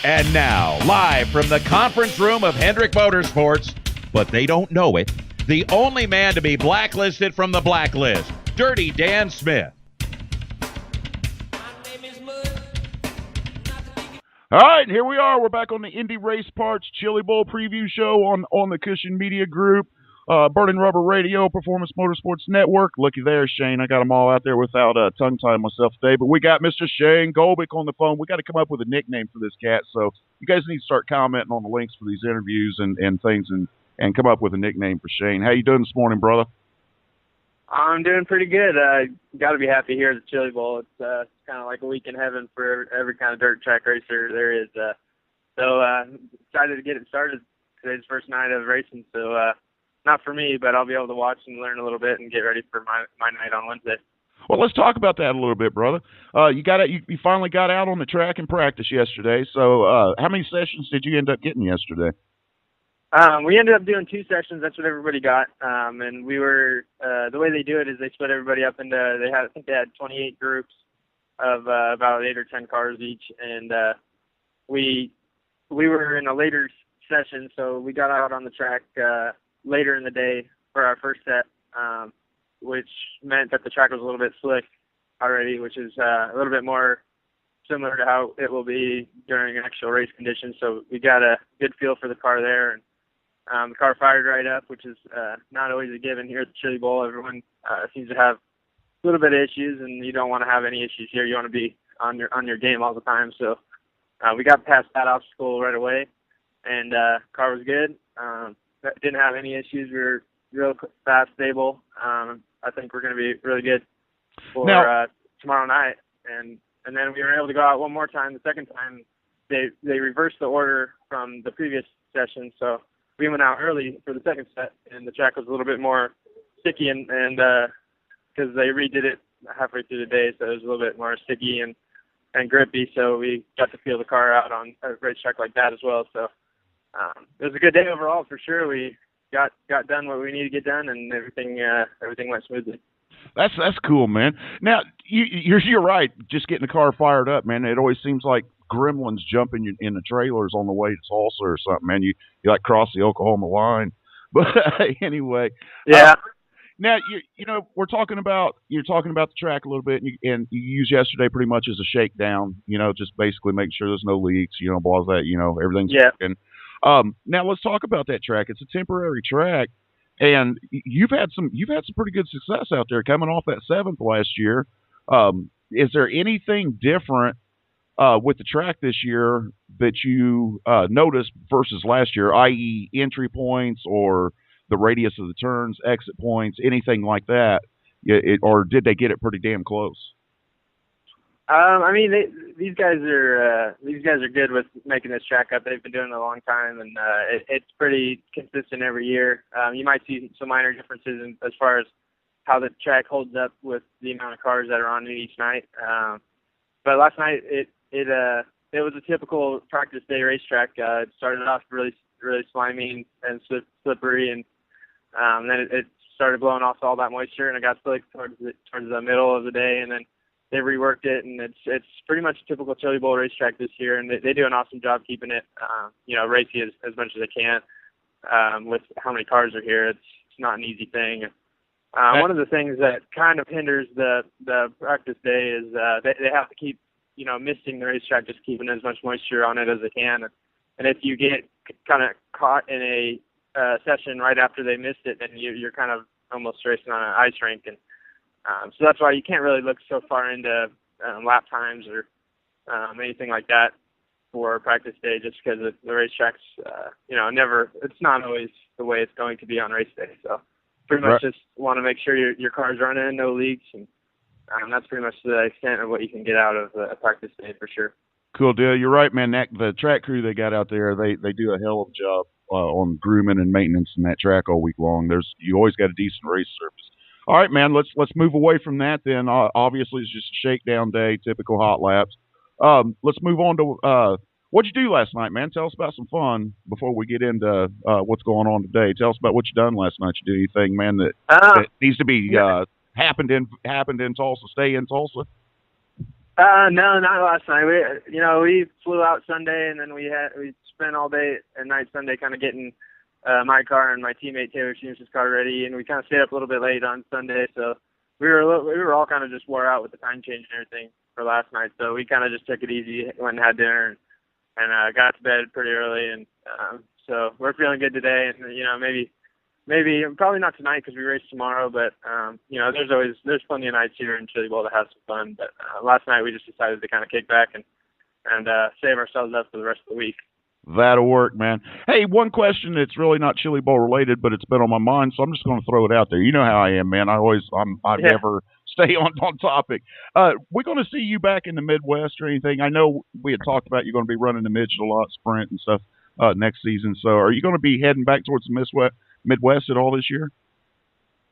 And now, live from the conference room of Hendrick Motorsports, but they don't know it, the only man to be blacklisted from the blacklist, Dirty Dan Smith. All right, and here we are. We're back on the Indy Race Parts Chili Bowl preview show on the Cushion Media Group, Burning Rubber Radio, Performance Motorsports Network. Looky there, Shane. I got them all out there without tongue-tying myself today. But we got Mr. Shane Golbick on the phone. We got to come up with a nickname for this cat. So you guys need to start commenting on the links for these interviews and things and come up with a nickname for Shane. How you doing this morning, brother? I'm doing pretty good. Got to be happy here at the Chili Bowl. It's kind of like a week in heaven for every kind of dirt track racer there is. So excited to get it started. Today's the first night of racing, so not for me, but I'll be able to watch and learn a little bit and get ready for my night on Wednesday. Well, let's talk about that a little bit, brother. You finally got out on the track and practice yesterday. So how many sessions did you end up getting yesterday? We ended up doing 2 sessions. That's what everybody got. And we were the way they do it is they split everybody up into I think they had 28 groups of about 8 or 10 cars each, and we were in a later session, so we got out on the track later in the day for our first set, which meant that the track was a little bit slick already, which is a little bit more similar to how it will be during actual race conditions. So we got a good feel for the car there, and the car fired right up, which is not always a given here at the Chili Bowl. Everyone seems to have a little bit of issues, and you don't want to have any issues here. You want to be on your game all the time. So we got past that obstacle right away, and car was good. Didn't have any issues. We were real fast, stable. I think we're going to be really good for tomorrow night. And then we were able to go out one more time. The second time, they reversed the order from the previous session, so we went out early for the second set, and the track was a little bit more sticky, and because they redid it halfway through the day, so it was a little bit more sticky and grippy, so we got to feel the car out on a racetrack like that as well. So it was a good day overall for sure. We got done what we needed to get done, and everything went smoothly. That's cool, man. Now you're right. Just getting the car fired up, man. It always seems like gremlins jumping in the trailers on the way to Tulsa or something, man. You like cross the Oklahoma line, but anyway. Yeah. Now you're talking about the track a little bit, and you used yesterday pretty much as a shakedown. Just basically making sure there's no leaks. Blah that. Everything's working. Now let's talk about that track. It's a temporary track, and you've had some pretty good success out there coming off that 7th last year. Is there anything different with the track this year that you noticed versus last year, i.e. entry points or the radius of the turns, exit points, anything like that? Or did they get it pretty damn close? I mean, these guys are good with making this track up. They've been doing it a long time, and it's pretty consistent every year. You might see some minor differences as far as how the track holds up with the amount of cars that are on it each night. But last night it was a typical practice day racetrack. It started off really slimy and slippery, and then it started blowing off all that moisture, and it got slick towards the middle of the day, and then they reworked it, and it's pretty much a typical Chili Bowl racetrack this year, and they do an awesome job keeping it racy as much as they can with how many cars are here. It's not an easy thing. One of the things that kind of hinders the practice day is they have to keep misting the racetrack, just keeping as much moisture on it as they can. And if you get kind of caught in a session right after they missed it, then you're kind of almost racing on an ice rink. And so that's why you can't really look so far into lap times or anything like that for practice day, just because the racetrack's, it's not always the way it's going to be on race day. So pretty much just want to make sure your car's running, no leaks, and that's pretty much the extent of what you can get out of a practice day for sure. Cool deal. You're right, man. The track crew they got out there, they do a hell of a job on grooming and maintenance in that track all week long. You always got a decent race surface. All right, man. Let's move away from that then. Obviously, it's just a shakedown day, typical hot laps. Let's move on to what'd you do last night, man? Tell us about some fun before we get into what's going on today. Tell us about what you done last night. You do anything, man, that needs to be happened in Tulsa? Stay in Tulsa. No, not last night. We flew out Sunday, and then we spent all day and night Sunday kind of getting my car and my teammate Taylor Seams's car ready, and we kind of stayed up a little bit late on Sunday, so we were all kind of just wore out with the time change and everything for last night. So we kind of just took it easy, went and had dinner, and got to bed pretty early, and so we're feeling good today, and maybe probably not tonight because we race tomorrow, but there's plenty of nights here in Chili Bowl to have some fun. But last night we just decided to kind of kick back and save ourselves up for the rest of the week. That'll work, man. Hey, one question that's really not Chili Bowl related, but it's been on my mind, so I'm just going to throw it out there. You know how I am, man. I never stay on topic. We're going to see you back in the Midwest or anything. I know we had talked about you're going to be running the midget a lot, sprint and stuff next season. So are you going to be heading back towards the Midwest at all this year?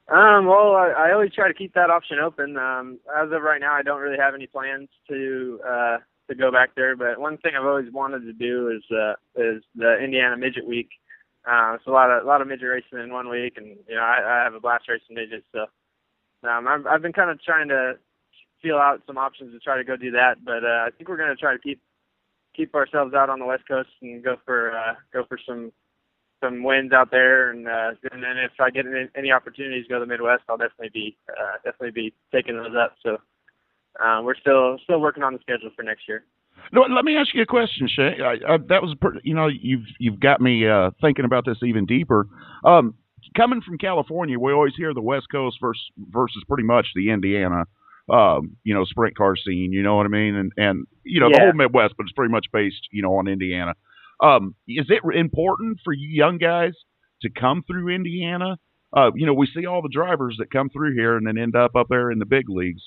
Well, I always try to keep that option open. As of right now, I don't really have any plans to go back there. But one thing I've always wanted to do is the Indiana Midget Week. It's a lot of midget racing in 1 week, and I have a blast racing midget. So I've been kind of trying to feel out some options to try to go do that. But I think we're going to try to keep ourselves out on the West Coast and go for some wins out there, and then if I get any opportunities to go to the Midwest, I'll definitely be taking those up. So we're still working on the schedule for next year. No, let me ask you a question, Shay. That was you've got me thinking about this even deeper. Coming from California, we always hear the West Coast versus pretty much the Indiana sprint car scene. You know what I mean? And the whole Midwest, but it's pretty much based on Indiana. Is it important for you young guys to come through Indiana? We see all the drivers that come through here and then end up there in the big leagues.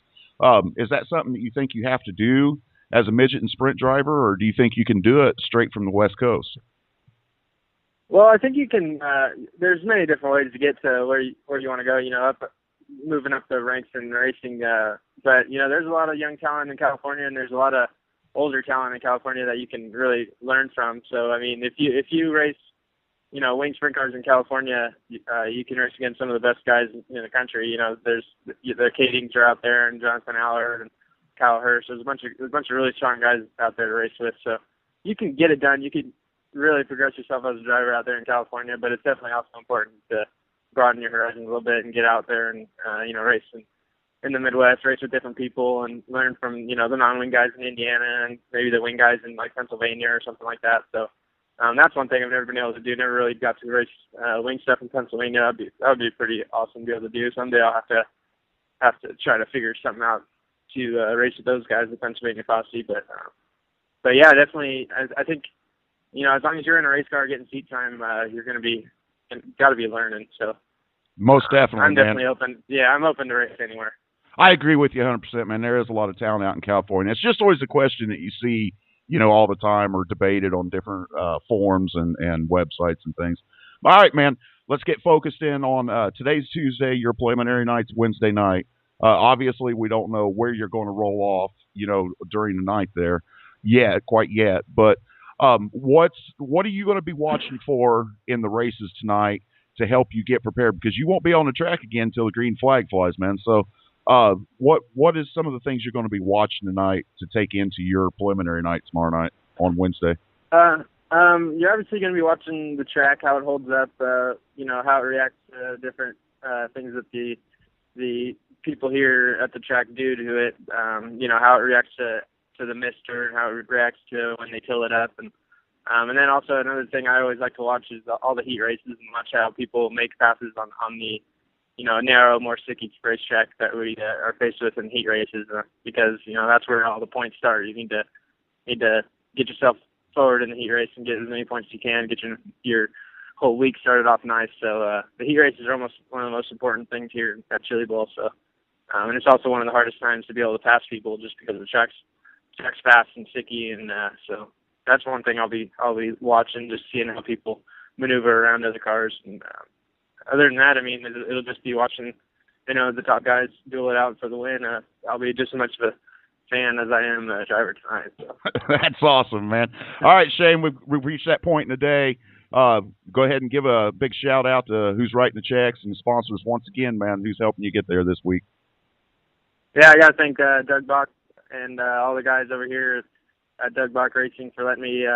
Is that something that you think you have to do as a midget and sprint driver, or do you think you can do it straight from the West Coast? Well, I think you can. There's many different ways to get to where you want to go. Moving up the ranks in racing. But there's a lot of young talent in California, and there's a lot of older talent in California that you can really learn from. So, I mean, if you race, wing sprint cars in California, you can race against some of the best guys in the country. There's the Kadings are out there, and Jonathan Allard and Kyle Hirsch. There's a bunch of really strong guys out there to race with. So you can get it done. You can really progress yourself as a driver out there in California, but it's definitely also important to broaden your horizons a little bit and get out there and race in the Midwest, race with different people, and learn from the non-wing guys in Indiana and maybe the wing guys in like Pennsylvania or something like that. So that's one thing I've never been able to do. Never really got to race wing stuff in Pennsylvania. That would be pretty awesome to be able to do. Someday I'll have to try to figure something out to race with those guys, the Pennsylvania posse. But yeah, definitely. I think as long as you're in a race car getting seat time, you're got to be learning. So most definitely, I'm definitely open. Yeah, I'm open to race anywhere. I agree with you 100%, man. There is a lot of talent out in California. It's just always a question that you see, all the time or debated on different forums and websites and things. All right, man, let's get focused in on today's Tuesday, your preliminary night's Wednesday night. Obviously, we don't know where you're going to roll off, during the night there quite yet. But what are you going to be watching for in the races tonight to help you get prepared? Because you won't be on the track again until the green flag flies, man. So what is some of the things you're going to be watching tonight to take into your preliminary night tomorrow night on Wednesday? You're obviously going to be watching the track, how it holds up, how it reacts to different things that the people here at the track do to it, how it reacts to the mister and how it reacts to when they till it up. And then also another thing I always like to watch is all the heat races and watch how people make passes on the narrow, more sticky racetrack that we are faced with in heat races, because that's where all the points start. You need to get yourself forward in the heat race and get as many points as you can, get your whole week started off nice. So the heat races are almost one of the most important things here at Chili Bowl. So and it's also one of the hardest times to be able to pass people just because the track's fast and sticky, and so that's one thing I'll be watching, just seeing how people maneuver around other cars. And other than that, I mean, it'll just be watching, the top guys duel it out for the win. I'll be just as much of a fan as I am a driver tonight. So. That's awesome, man. All right, Shane, we've reached that point in the day. Go ahead and give a big shout out to who's writing the checks and sponsors once again, man, who's helping you get there this week. Yeah, I got to thank Doug Bach and all the guys over here at Doug Bach Racing for letting me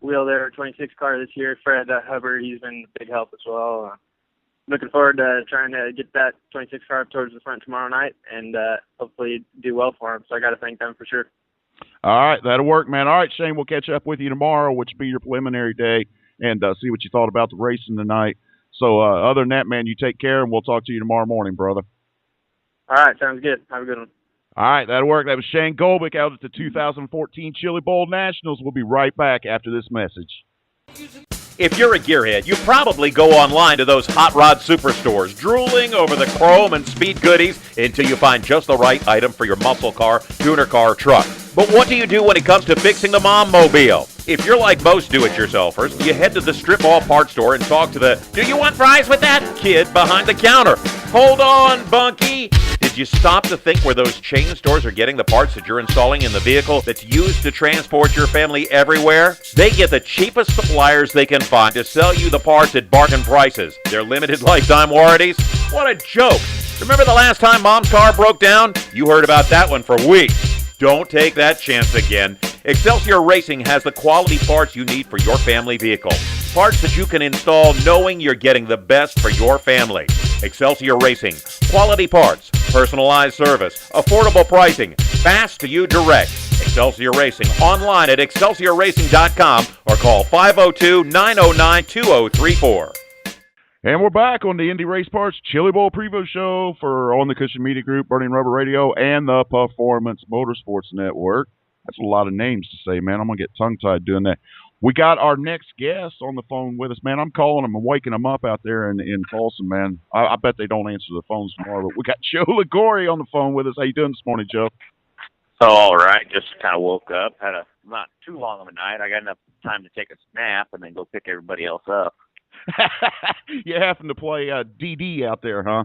wheel their 26 car this year. Fred Hubbard, he's been a big help as well. Looking forward to trying to get that 26 car up towards the front tomorrow night and hopefully do well for them. So I got to thank them for sure. All right, that'll work, man. All right, Shane, we'll catch up with you tomorrow, which will be your preliminary day, and see what you thought about the racing tonight. So other than that, man, you take care, and we'll talk to you tomorrow morning, brother. All right, sounds good. Have a good one. All right, that'll work. That was Shane Golbick out at the 2014 Chili Bowl Nationals. We'll be right back after this message. If you're a gearhead, you probably go online to those hot rod superstores, drooling over the chrome and speed goodies until you find just the right item for your muscle car, tuner car, or truck. But what do you do when it comes to fixing the mom mobile? If you're like most do-it-yourselfers, you head to the strip mall parts store and talk to the "Do you want fries with that?" kid behind the counter. Hold on, Bunky. Did you stop to think where those chain stores are getting the parts that you're installing in the vehicle that's used to transport your family everywhere? They get the cheapest suppliers they can find to sell you the parts at bargain prices. Their limited lifetime warranties? What a joke. Remember the last time Mom's car broke down? You heard about that one for weeks. Don't take that chance again. Excelsior Racing has the quality parts you need for your family vehicle. Parts that you can install knowing you're getting the best for your family. Excelsior Racing. Quality parts, personalized service, affordable pricing, fast to you direct. Excelsior Racing. Online at excelsiorracing.com or call 502-909-2034. And we're back on the Indy Race Parts Chili Bowl preview show for On the Cushion Media Group, Burning Rubber Radio, and the Performance Motorsports Network. That's a lot of names to say, man. I'm going to get tongue-tied doing that. We got our next guest on the phone with us, man. I'm calling them and waking them up out there in Folsom, man. I bet they don't answer the phones tomorrow, but we got Joe Ligori on the phone with us. How you doing this morning, Joe? Oh, all right. Just kind of woke up. Had a not too long of a night. I got enough time to take a nap and then go pick everybody else up. You happen to play DD out there, huh?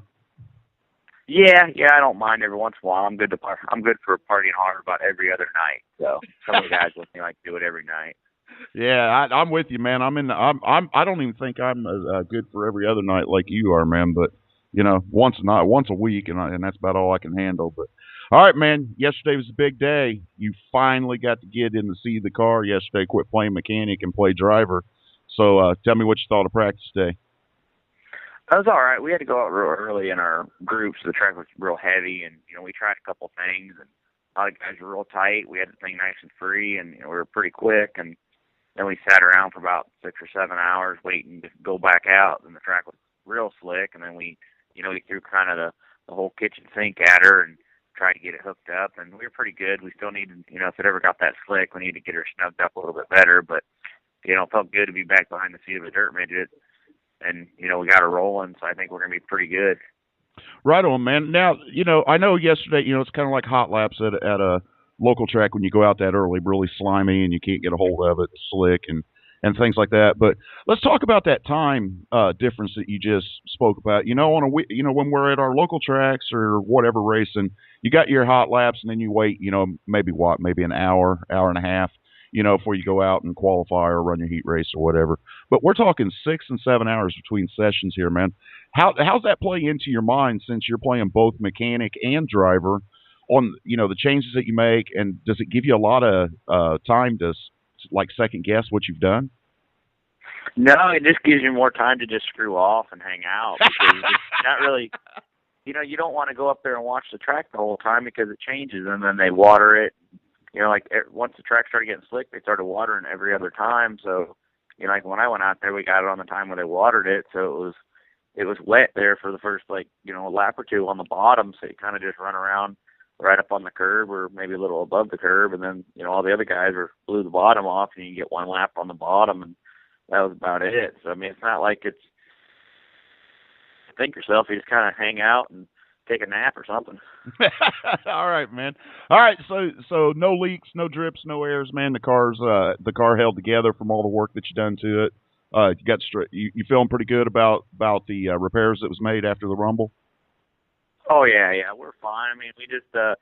Yeah, I don't mind every once in a while. I'm good for partying hard about every other night. So some of the guys with me like to do it every night. Yeah, I'm with you, man. I don't even think I'm good for every other night like you are, man. But you know, once a week, and that's about all I can handle. But all right, man. Yesterday was a big day. You finally got to get in to see the car yesterday. Quit playing mechanic and play driver. So tell me what you thought of practice day. That was all right. We had to go out real early in our groups. The track was real heavy, and we tried a couple things, and a lot of guys were real tight. We had the thing nice and free, and we were pretty quick. And then we sat around for about 6 or 7 hours waiting to go back out, and the track was real slick. And then we threw kind of the whole kitchen sink at her and tried to get it hooked up, and we were pretty good. We still needed, if it ever got that slick, we needed to get her snugged up a little bit better. But it felt good to be back behind the seat of a dirt midget. And, we got her rolling, so I think we're going to be pretty good. Right on, man. Now, I know yesterday, it's kind of like hot laps at a local track when you go out that early, really slimy and you can't get a hold of it, slick and things like that. But let's talk about that time difference that you just spoke about. When we're at our local tracks or whatever racing, you got your hot laps and then you wait, maybe an hour and a half, before you go out and qualify or run your heat race or whatever. But we're talking 6 and 7 hours between sessions here, man. How's that play into your mind since you're playing both mechanic and driver on, the changes that you make? And does it give you a lot of time to second guess what you've done? No, it just gives you more time to just screw off and hang out because it's not really, you don't want to go up there and watch the track the whole time because it changes and then they water it. Once the track started getting slick, they started watering every other time. So, like when I went out there, we got it on the time when they watered it. So it was wet there for the first, a lap or two on the bottom. So you kind of just run around right up on the curb or maybe a little above the curb. And then, all the other guys blew the bottom off and you get one lap on the bottom. And that was about it. So, it's not like it's think yourself. You just kind of hang out and take a nap or something. All right, man. All right, so no leaks, no drips, no airs, man. The car held together from all the work that you done to it. You feeling pretty good about the repairs that was made after the Rumble? Oh yeah, we're fine. We just I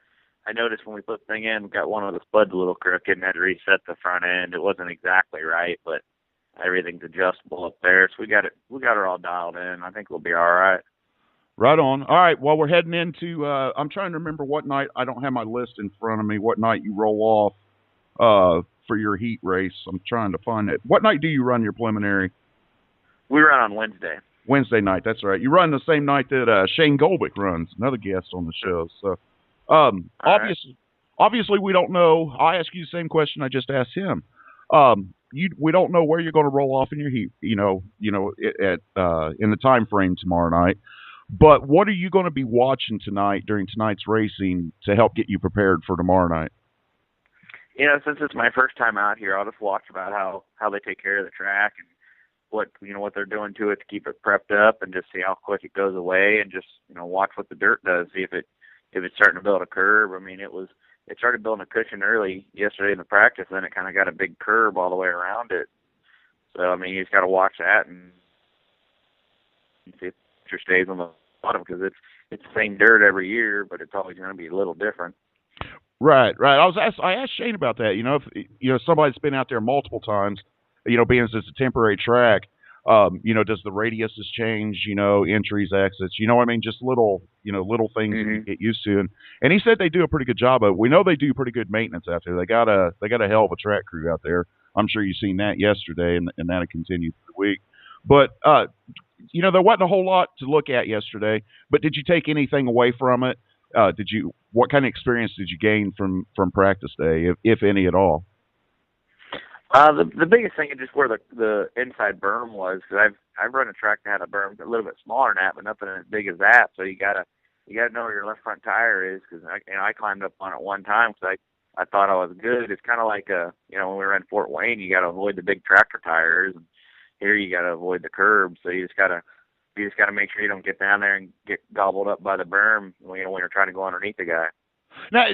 noticed when we put the thing in, we got one of the spuds a little crooked and had to reset the front end. It wasn't exactly right, but everything's adjustable up there, so we got it all dialed in. I think we'll be all right. Right on. All right. Well, we're heading into. I'm trying to remember what night. I don't have my list in front of me. What night you roll off for your heat race? I'm trying to find it. What night do you run your preliminary? We run on Wednesday. Wednesday night. That's right. You run the same night that Shane Golbick runs, another guest on the show. So, obviously, we don't know. I ask you the same question I just asked him. We don't know where you're going to roll off in your heat. In the time frame tomorrow night. But what are you going to be watching tonight during tonight's racing to help get you prepared for tomorrow night? Since it's my first time out here, I'll just watch about how they take care of the track and what they're doing to it to keep it prepped up, and just see how quick it goes away, and just watch what the dirt does, see if it's starting to build a curve. I mean, it started building a cushion early yesterday in the practice, then it kind of got a big curve all the way around it. So I mean, you just got to watch that and see if it stays on the bottom, because it's the same dirt every year, but it's always going to be a little different. Right. I asked Shane about that. If somebody's been out there multiple times, being as it's a temporary track, does the radiuses change? Entries, exits. You know what I mean? Just little things you get used to. And he said they do a pretty good job of it. We know they do pretty good maintenance out there. They got a hell of a track crew out there. I'm sure you've seen that yesterday, and that'll continue through the week. But there wasn't a whole lot to look at yesterday. But did you take anything away from it? What kind of experience did you gain from practice day, if any at all? The biggest thing is just where the inside berm was, because I've run a track that had a berm a little bit smaller than that, but nothing as big as that. So you gotta know where your left front tire is, because I climbed up on it one time because I thought I was good. It's kind of like when we were in Fort Wayne, you got to avoid the big tractor tires, and here you got to avoid the curbs. So you just got to make sure you don't get down there and get gobbled up by the berm when you're trying to go underneath the guy. Now,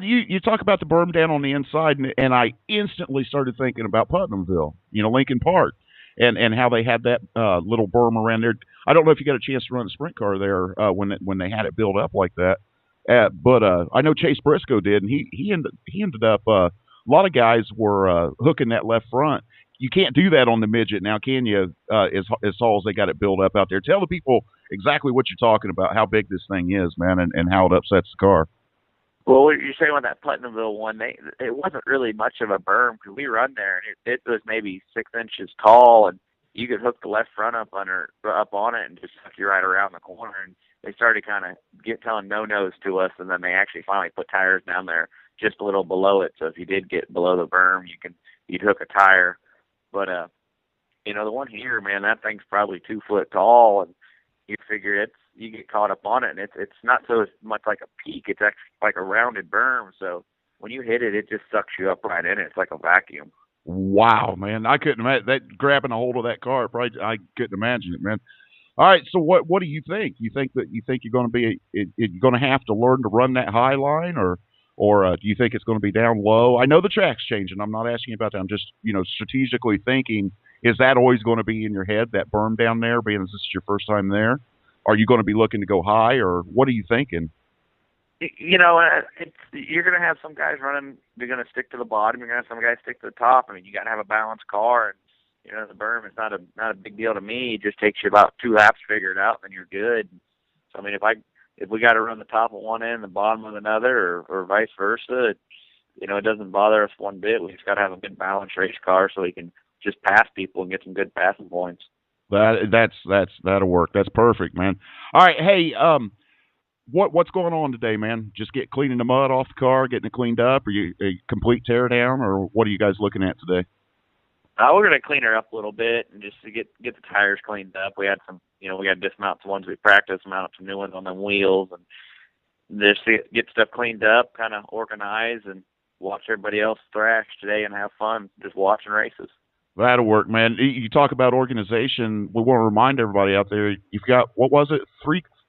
you talk about the berm down on the inside, and I instantly started thinking about Putnamville, Lincoln Park, and how they had that little berm around there. I don't know if you got a chance to run a sprint car there when they had it built up like that, but I know Chase Briscoe did, and he ended up. A lot of guys were hooking that left front. You can't do that on the midget now, can you? As tall as they got it built up out there. Tell the people exactly what you're talking about, how big this thing is, man, and how it upsets the car. Well, what you're saying with that Putnamville one, it wasn't really much of a berm, because we run there, and it was maybe 6 inches tall, and you could hook the left front up on it and just suck you right around the corner. And they started kind of telling no-nos to us, and then they actually finally put tires down there just a little below it. So if you did get below the berm, you'd hook a tire. But the one here, man, that thing's probably 2 foot tall, and you figure you get caught up on it, and it's not so much like a peak. It's actually like a rounded berm. So when you hit it, it just sucks you up right in it. It's like a vacuum. Wow, man! I couldn't imagine that, grabbing a hold of that car. Probably, I couldn't imagine it, man. All right, so what do you think? You think you're going to be you're going to have to learn to run that high line, or do you think it's going to be down low? I know the track's changing. I'm not asking you about that. I'm just strategically thinking. Is that always going to be in your head, that berm down there, being this is your first time there? Are you going to be looking to go high, or what are you thinking? You're going to have some guys running. They're going to stick to the bottom. You're going to have some guys stick to the top. I mean, you got to have a balanced car, and the berm is not a big deal to me. It just takes you about 2 laps to figure it out, and then you're good. So I mean, if we got to run the top of one end and the bottom of another, or vice versa, it doesn't bother us one bit. We just got to have a good balanced race car so we can just pass people and get some good passing points. That'll work. That's perfect, man. All right, hey, what's going on today, man? Just cleaning the mud off the car, getting it cleaned up, or a complete tear down, or what are you guys looking at today? We're going to clean her up a little bit and just to get the tires cleaned up. We had some, we got to dismount the ones we practiced, mount some new ones on them wheels, and just get stuff cleaned up, kind of organized, and watch everybody else thrash today and have fun just watching races. That'll work, man. You talk about organization. We want to remind everybody out there, you've got, what was it,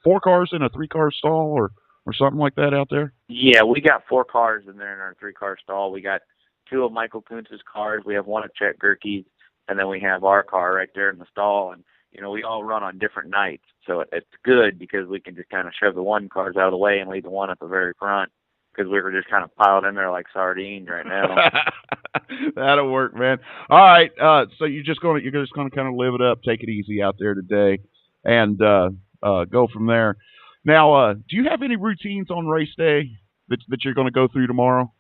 4 cars in a 3-car stall or something like that out there? Yeah, we got 4 cars in there in our 3-car stall. We got 2 of Michael Kuntz's cars. We have 1 of Chet Gerke's, and then we have our car right there in the stall. And, we all run on different nights. So it's good because we can just kind of shove the 1 cars out of the way and leave the 1 at the very front, because we were just kind of piled in there like sardines right now. That'll work, man. All right, so you're just gonna kind of live it up, take it easy out there today, and go from there. Now, do you have any routines on race day that you're going to go through tomorrow?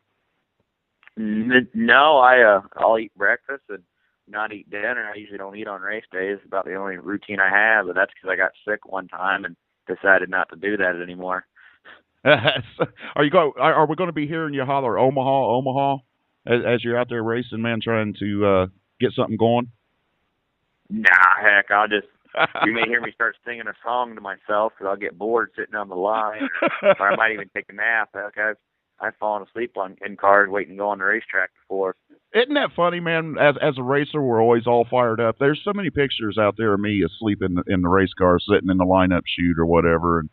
No, I'll eat breakfast and not eat dinner. I usually don't eat on race days. It's about the only routine I have, but that's because I got sick one time and decided not to do that anymore. Are we going to be hearing you holler Omaha, as you're out there racing, man, trying to get something going? Nah, heck, you may hear me start singing a song to myself because I'll get bored sitting on the line, or I might even take a nap. Heck, I've fallen asleep in cars waiting to go on the racetrack before. Isn't that funny, man? As a racer, we're always all fired up. There's so many pictures out there of me asleep in the race car, sitting in the lineup chute or whatever,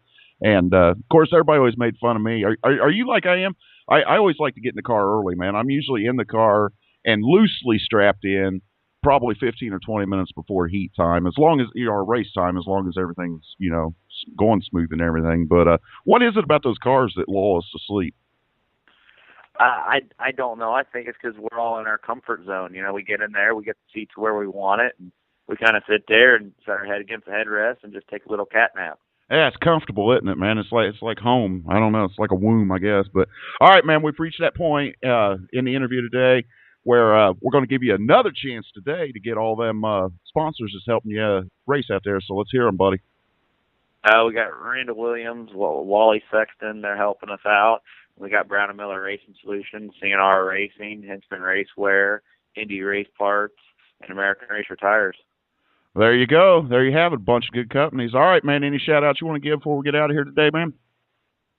and of course, everybody always made fun of me. Are you like I am? I always like to get in the car early, man. I'm usually in the car and loosely strapped in, probably 15 or 20 minutes before heat time, as long as our race time, as long as everything's going smooth and everything. But what is it about those cars that lull us to sleep? I don't know. I think it's because we're all in our comfort zone. We get in there, we get the seats where we want it, and we kind of sit there and set our head against the headrest and just take a little cat nap. Yeah, it's comfortable, isn't it, man? It's like home. I don't know. It's like a womb, I guess. But all right, man, we've reached that point in the interview today where we're going to give you another chance today to get all them sponsors that's helping you race out there. So let's hear them, buddy. We got Randall Williams, Wally Sexton. They're helping us out. We got Brown & Miller Racing Solutions, CNR Racing, Hinchman Racewear, Indy Race Parts, and American Racer Tires. There you go. There you have it. A bunch of good companies. All right, man. Any shout-outs you want to give before we get out of here today, man?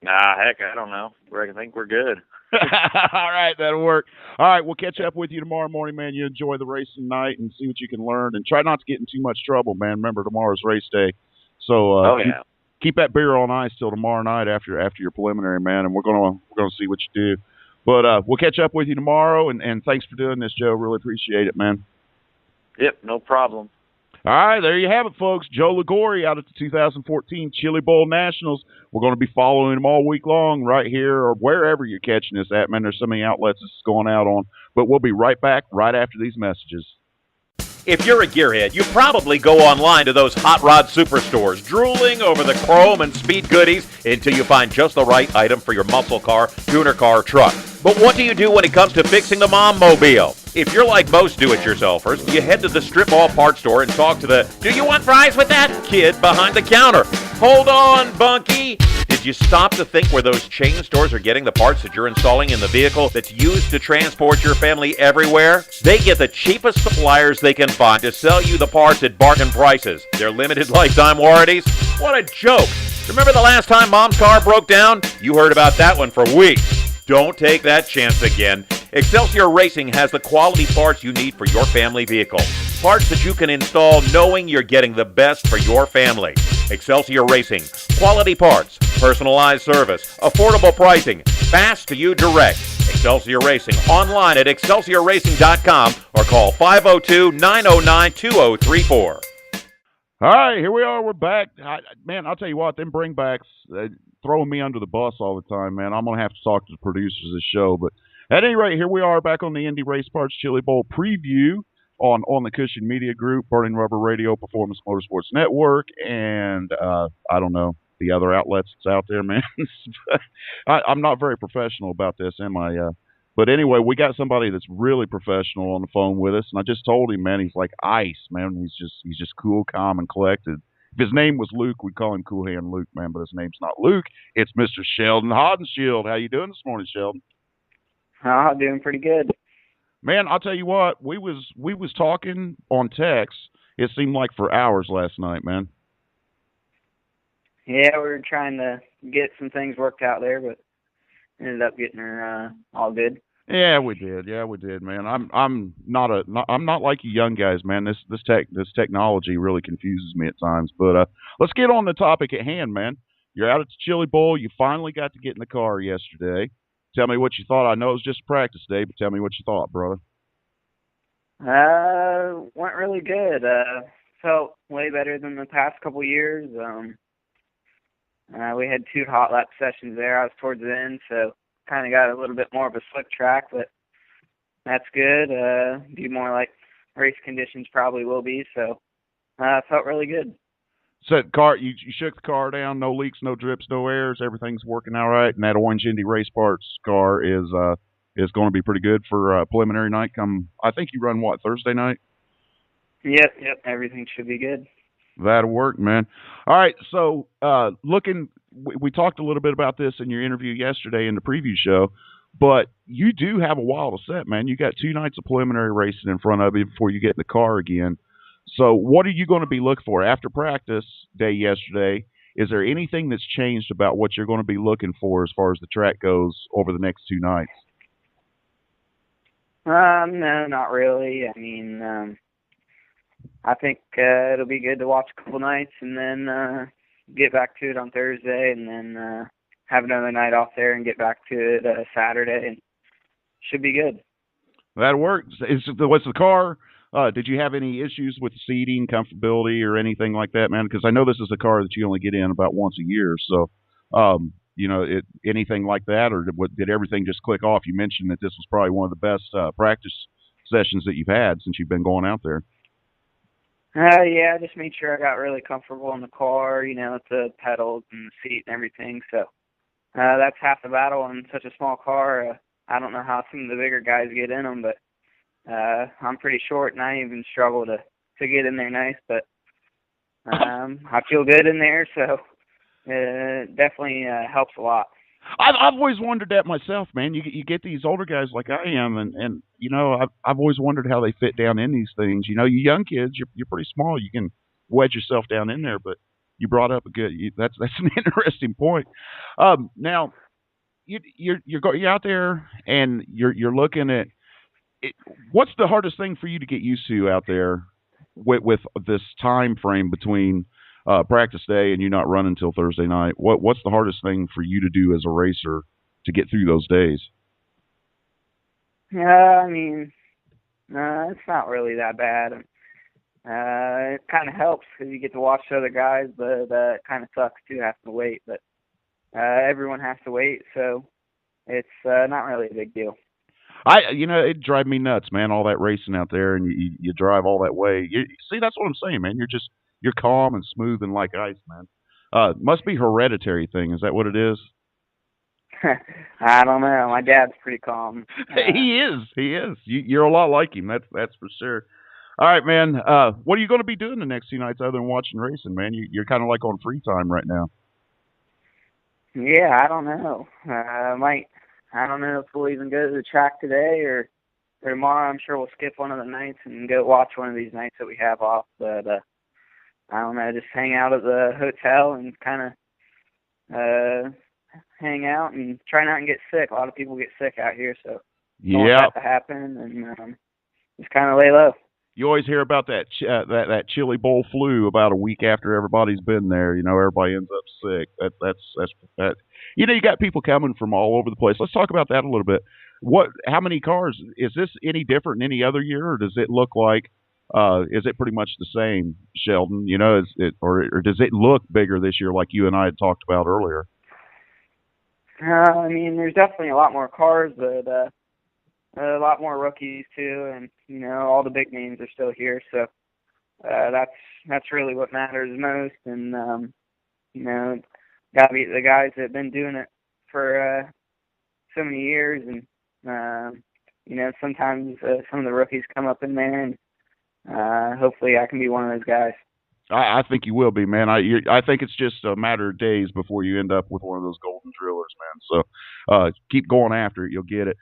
Nah, heck, I don't know. I think we're good. All right, that'll work. All right, we'll catch up with you tomorrow morning, man. You enjoy the racing night and see what you can learn. And try not to get in too much trouble, man. Remember, tomorrow's race day. So keep that beer on ice till tomorrow night after your preliminary, man. And we're gonna see what you do. But we'll catch up with you tomorrow. And thanks for doing this, Joe. Really appreciate it, man. Yep, no problem. All right, there you have it, folks. Joe Liguori out at the 2014 Chili Bowl Nationals. We're going to be following him all week long right here or wherever you're catching this at, man. There's so many outlets this is going out on. But we'll be right back right after these messages. If you're a gearhead, you probably go online to those hot rod superstores, drooling over the chrome and speed goodies until you find just the right item for your muscle car, tuner car, truck. But what do you do when it comes to fixing the mom mobile? If you're like most do-it-yourselfers, you head to the strip mall parts store and talk to the "Do you want fries with that?" kid behind the counter. Hold on, Bunky. Did you stop to think where those chain stores are getting the parts that you're installing in the vehicle that's used to transport your family everywhere? They get the cheapest suppliers they can find to sell you the parts at bargain prices. Their limited lifetime warranties? What a joke. Remember the last time Mom's car broke down? You heard about that one for weeks. Don't take that chance again. Excelsior Racing has the quality parts you need for your family vehicle. Parts that you can install knowing you're getting the best for your family. Excelsior Racing. Quality parts, personalized service, affordable pricing, fast to you direct. Excelsior Racing. Online at excelsiorracing.com or call 502-909-2034. All right, here we are. We're back. Man, I'll tell you what, them bringbacks throwing me under the bus all the time, man. I'm going to have to talk to the producers of this show. But at any rate, here we are back on the Indy Race Parts Chili Bowl preview on the Cushion Media Group, Burning Rubber Radio, Performance Motorsports Network, and I don't know, the other outlets that's out there, man. I'm not very professional about this, am I? But anyway, we got somebody that's really professional on the phone with us, and I just told him, man, he's like ice, man. He's just cool, calm, and collected. If his name was Luke, we'd call him Cool Hand Luke, man, but his name's not Luke. It's Mr. Sheldon Haudenschild. How you doing this morning, Sheldon? Doing pretty good. Man, I'll tell you what, we was talking on text. It seemed like for hours last night, man. Yeah, we were trying to get some things worked out there, but ended up getting her all good. Yeah, we did, man. I'm not like you young guys, man. This technology really confuses me at times. But let's get on the topic at hand, man. You're out at the Chili Bowl. You finally got to get in the car yesterday. Tell me what you thought. I know it was just a practice day, but tell me what you thought, brother. Went really good. Felt way better than the past couple years. We had 2 hot lap sessions there. I was towards the end, so kind of got a little bit more of a slick track, but that's good. Be more like race conditions probably will be, so felt really good. So car, you shook the car down, no leaks, no drips, no airs, everything's working all right, and that Orange Indy Race Parts car is going to be pretty good for preliminary night. I think you run what, Thursday night? Yep, everything should be good. That'll work, man. All right, so we talked a little bit about this in your interview yesterday in the preview show, but you do have a while to set, man. You got 2 nights of preliminary racing in front of you before you get in the car again. So what are you going to be looking for after practice day yesterday? Is there anything that's changed about what you're going to be looking for as far as the track goes over the next 2 nights? No, not really. I mean, I think it'll be good to watch a couple nights and then get back to it on Thursday, and then have another night off there and get back to it Saturday, and should be good. That'll work. What's the car? Did you have any issues with seating, comfortability, or anything like that, man? Because I know this is a car that you only get in about once a year. So, anything like that, or did everything just click off? You mentioned that this was probably one of the best practice sessions that you've had since you've been going out there. Yeah, I just made sure I got really comfortable in the car, with the pedals and the seat and everything. So that's half the battle in such a small car. I don't know how some of the bigger guys get in them, but I'm pretty short, and I even struggle to get in there nice. But I feel good in there, so it definitely helps a lot. I've always wondered that myself, man. You get these older guys like I am, and I've always wondered how they fit down in these things. You young kids, you're pretty small. You can wedge yourself down in there, but you brought up a good. That's an interesting point. Now, you're out there and you're looking at it. What's the hardest thing for you to get used to out there with this time frame between practice day and you not running until Thursday night? What's the hardest thing for you to do as a racer to get through those days? I mean, it's not really that bad. It kind of helps because you get to watch the other guys, but it kind of sucks to have to wait. But everyone has to wait, so it's not really a big deal. It'd drive me nuts, man, all that racing out there, and you drive all that way. See, that's what I'm saying, man. You're calm and smooth and like ice, man. Must be hereditary thing. Is that what it is? I don't know. My dad's pretty calm. He is. You're a lot like him. That's for sure. All right, man. What are you going to be doing the next 2 nights other than watching racing, man? You're kind of like on free time right now. Yeah, I don't know. I don't know if we'll even go to the track today or tomorrow. I'm sure we'll skip one of the nights and go watch one of these nights that we have off. But I don't know, just hang out at the hotel and kind of hang out and try not to get sick. A lot of people get sick out here, so don't want that to happen, and just kind of lay low. You always hear about that chili bowl flu about a week after everybody's been there. Everybody ends up sick. That's you got people coming from all over the place. Let's talk about that a little bit. How many cars is this any different than any other year, or does it look like? Is it pretty much the same, Sheldon? Or does it look bigger this year, like you and I had talked about earlier? I mean, there's definitely a lot more cars, but a lot more rookies too, and all the big names are still here. So that's really what matters most. And gotta be the guys that have been doing it for so many years, and sometimes some of the rookies come up in there, and hopefully I can be one of those guys. I think you will be, man. I think it's just a matter of days before you end up with one of those golden drillers, man. So keep going after it. You'll get it.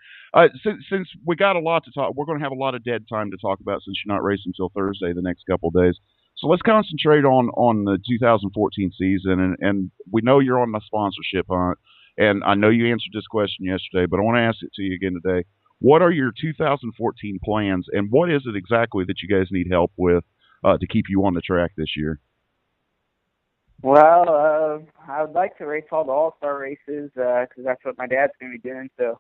Since we got a lot to talk, we're going to have a lot of dead time to talk about since you're not racing until Thursday the next couple of days. So let's concentrate on the 2014 season. And we know you're on the sponsorship hunt. And I know you answered this question yesterday, but I want to ask it to you again today. What are your 2014 plans, and what is it exactly that you guys need help with to keep you on the track this year? Well, I would like to race all the all-star races because that's what my dad's going to be doing. So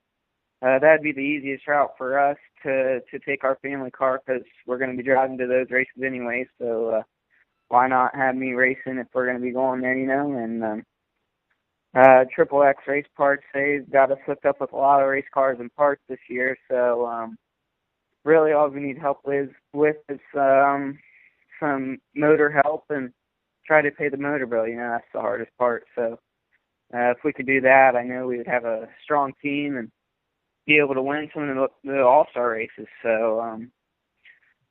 that'd be the easiest route for us to take our family car because we're going to be driving to those races anyway. So why not have me racing if we're going to be going there, And Triple X Race Parts, they've got us hooked up with a lot of race cars and parts this year. So really all we need help with is some motor help and try to pay the motor bill. That's the hardest part. So if we could do that, I know we would have a strong team and be able to win some of the all-star races. So,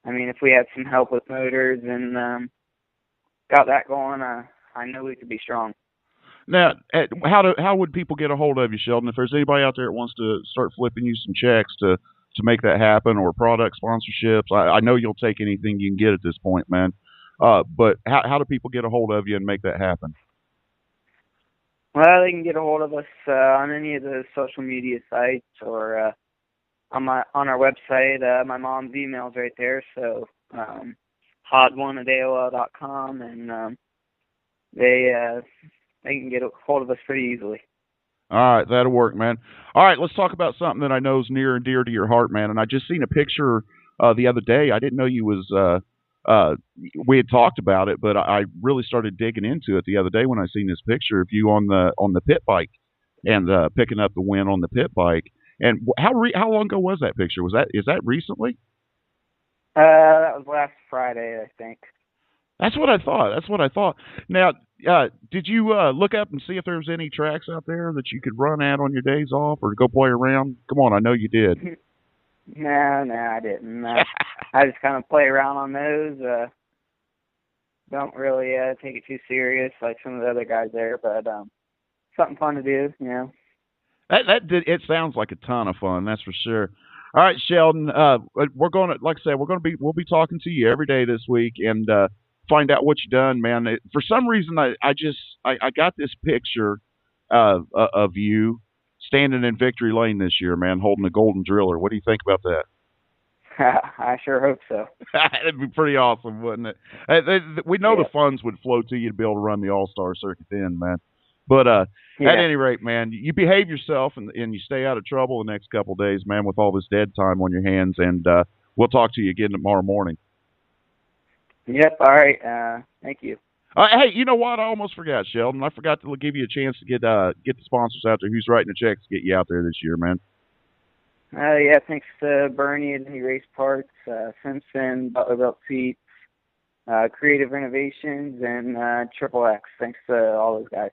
if we had some help with motors and got that going, I know we could be strong. Now, how would people get a hold of you, Sheldon? If there's anybody out there that wants to start flipping you some checks to make that happen, or product sponsorships, I know you'll take anything you can get at this point, man. But how do people get a hold of you and make that happen? Well, they can get a hold of us on any of the social media sites or on our website. My mom's email's right there, so hot1@AOL.com, and they can get a hold of us pretty easily. All right, that'll work, man. All right, let's talk about something that I know is near and dear to your heart, man. And I just seen a picture the other day. I didn't know you was we had talked about it, but I really started digging into it the other day when I seen this picture of you on the pit bike and picking up the win on the pit bike. And how long ago was that picture? Is that recently? That was last Friday, I think. That's what I thought. Now, did you look up and see if there was any tracks out there that you could run at on your days off or go play around? Come on, I know you did. No, I didn't. I just kind of play around on those. Don't really take it too serious like some of the other guys there, but something fun to do, It sounds like a ton of fun, that's for sure. All right, Sheldon, we're going to, like I said, we'll be talking to you every day this week and find out what you've done, man. For some reason, I got this picture of you standing in Victory Lane this year, man, holding a golden driller. What do you think about that? I sure hope so. That'd be pretty awesome, wouldn't it? We know the funds would flow to you to be able to run the All-Star circuit then, man. But at any rate, man, you behave yourself and you stay out of trouble the next couple of days, man, with all this dead time on your hands. And we'll talk to you again tomorrow morning. Yep. All right. Thank you. Hey, you know what? I almost forgot, Sheldon. I forgot to give you a chance to get the sponsors out there. Who's writing the checks to get you out there this year, man? Thanks to Bernie at Indy Race Parts, Simpson, Butler Belt Seats, Creative Renovations, and Triple X. Thanks to all those guys.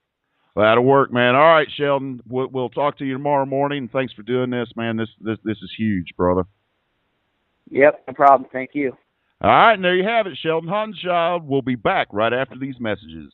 Well, that'll work, man. All right, Sheldon. We'll talk to you tomorrow morning. Thanks for doing this, man. This is huge, brother. Yep, no problem. Thank you. All right, and there you have it, Sheldon Haudenschild. We'll be back right after these messages.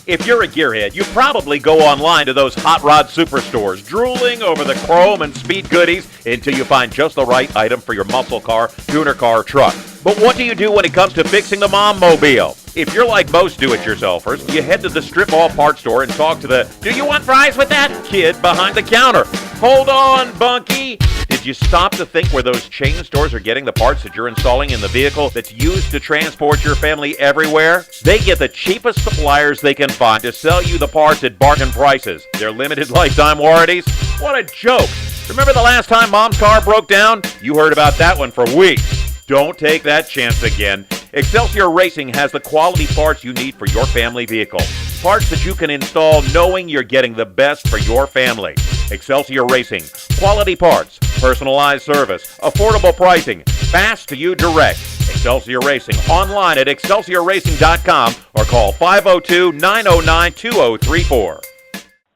If you're a gearhead, you probably go online to those hot rod superstores, drooling over the chrome and speed goodies until you find just the right item for your muscle car, tuner car, truck. But what do you do when it comes to fixing the mom mobile? If you're like most do-it-yourselfers, you head to the strip mall parts store and talk to the "Do you want fries with that?" kid behind the counter. Hold on, Bunky. Did you stop to think where those chain stores are getting the parts that you're installing in the vehicle that's used to transport your family everywhere? They get the cheapest suppliers they can find to sell you the parts at bargain prices. Their limited lifetime warranties? What a joke. Remember the last time Mom's car broke down? You heard about that one for weeks. Don't take that chance again. Excelsior Racing has the quality parts you need for your family vehicle. Parts that you can install knowing you're getting the best for your family. Excelsior Racing. Quality parts, personalized service, affordable pricing, fast to you direct. Excelsior Racing. Online at excelsiorracing.com or call 502-909-2034.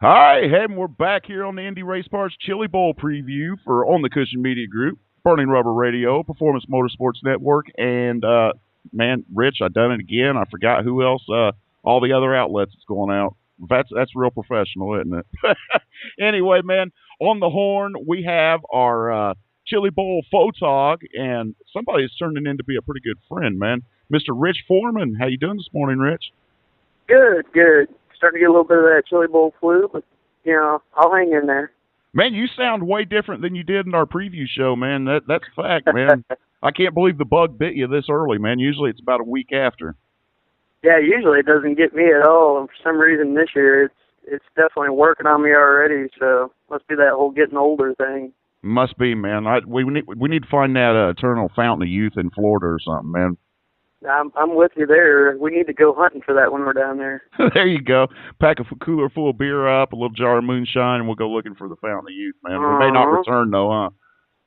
Hi, and we're back here on the Indy Race Parts Chili Bowl preview for On the Cushion Media Group, Burning Rubber Radio, Performance Motorsports Network, and man, Rich, I done it again. I forgot who else. All the other outlets it's going out. That's real professional, isn't it? Anyway, man, on the horn we have our Chili Bowl photog, and somebody's turning in to be a pretty good friend, man. Mr. Rich Foreman, how you doing this morning, Rich? Good. Starting to get a little bit of that Chili Bowl flu, but I'll hang in there. Man, you sound way different than you did in our preview show, man. That's a fact, man. I can't believe the bug bit you this early, man. Usually it's about a week after. Yeah, usually it doesn't get me at all, and for some reason this year it's definitely working on me already. So must be that whole getting older thing. Must be, man. We need to find that eternal fountain of youth in Florida or something, man. I'm with you there. We need to go hunting for that when we're down there. There you go. Pack a cooler full of beer up, a little jar of moonshine, and we'll go looking for the fountain of youth, man. We may not return, though, huh?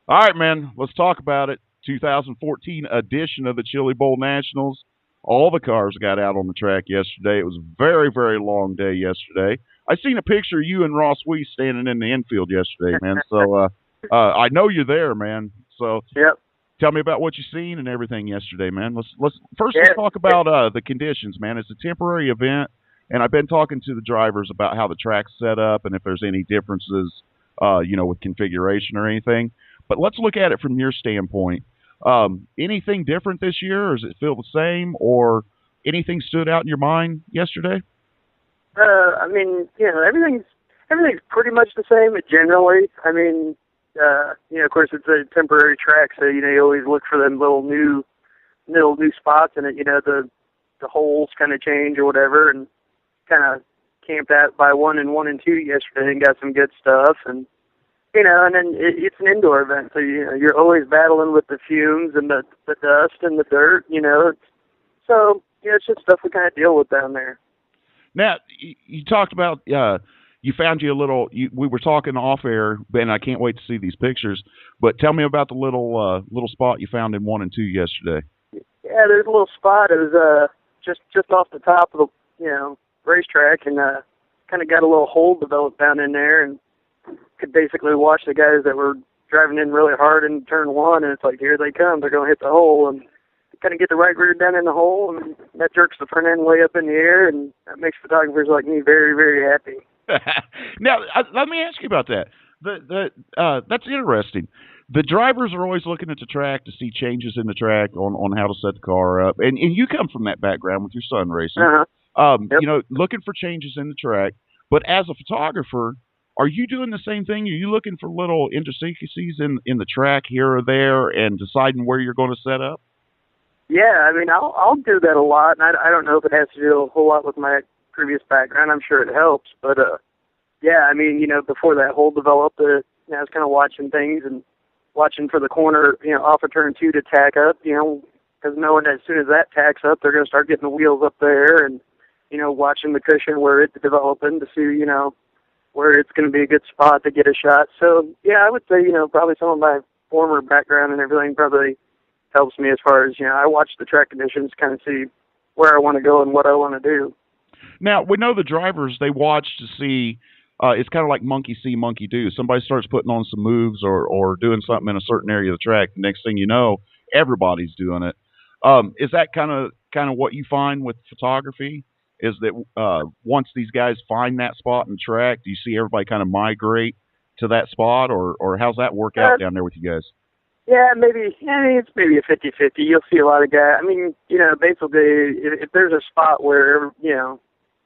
All right, man. Let's talk about it. 2014 edition of the Chili Bowl Nationals All the cars got out on the track yesterday. It was a very, very long day yesterday. I seen a picture of you and Ross Weiss standing in the infield yesterday, man. So I know you're there, man. So Yep. tell me about what you seen and everything yesterday, man. Let's talk about the conditions, man. It's a temporary event, and I've been talking to the drivers about how the track's set up and if there's any differences, with configuration or anything. But let's look at it from your standpoint. Anything different this year, or does it feel the same, or anything stood out in your mind yesterday? I mean, everything's pretty much the same generally. I mean, of course it's a temporary track, so you always look for them little new spots in it. The holes kind of change or whatever, and kind of camped out by 1 and 1 and 2 yesterday and got some good stuff. And and then it's an indoor event, so you're always battling with the fumes and the dust and the dirt. So it's just stuff we kind of deal with down there. Now, you talked about you found you a little. We were talking off air, and I can't wait to see these pictures. But tell me about the little spot you found in 1 and 2 yesterday. Yeah, there's a little spot. It was just off the top of the racetrack, and kind of got a little hole developed down in there, and could basically watch the guys that were driving in really hard in turn 1, and it's like, here they come. They're going to hit the hole, and kind of get the right rear down in the hole, and that jerks the front end way up in the air, and that makes photographers like me very, very happy. Now, let me ask you about that. That's interesting. The drivers are always looking at the track to see changes in the track on how to set the car up, and you come from that background with your son racing. Yep. Looking for changes in the track. But as a photographer, are you doing the same thing? Are you looking for little idiosyncrasies in the track here or there and deciding where you're going to set up? Yeah, I mean, I'll do that a lot, and I don't know if it has to do a whole lot with my previous background. I'm sure it helps, but yeah, I mean, before that hole developed, I was kind of watching things and watching for the corner, off of turn 2 to tack up, because knowing that as soon as that tacks up, they're going to start getting the wheels up there, and watching the cushion where it's developing to see, where it's going to be a good spot to get a shot. So yeah, I would say, probably some of my former background and everything probably helps me as far as, I watch the track conditions, kind of see where I want to go and what I want to do. Now, we know the drivers, they watch to see, it's kind of like monkey see, monkey do. Somebody starts putting on some moves or doing something in a certain area of the track. The next thing you know, everybody's doing it. Is that kind of what you find with photography? Is that once these guys find that spot in the track, do you see everybody kind of migrate to that spot, or how's that work out down there with you guys? Yeah, maybe. I mean, it's maybe a 50-50. You'll see a lot of guys. I mean, basically, if there's a spot where,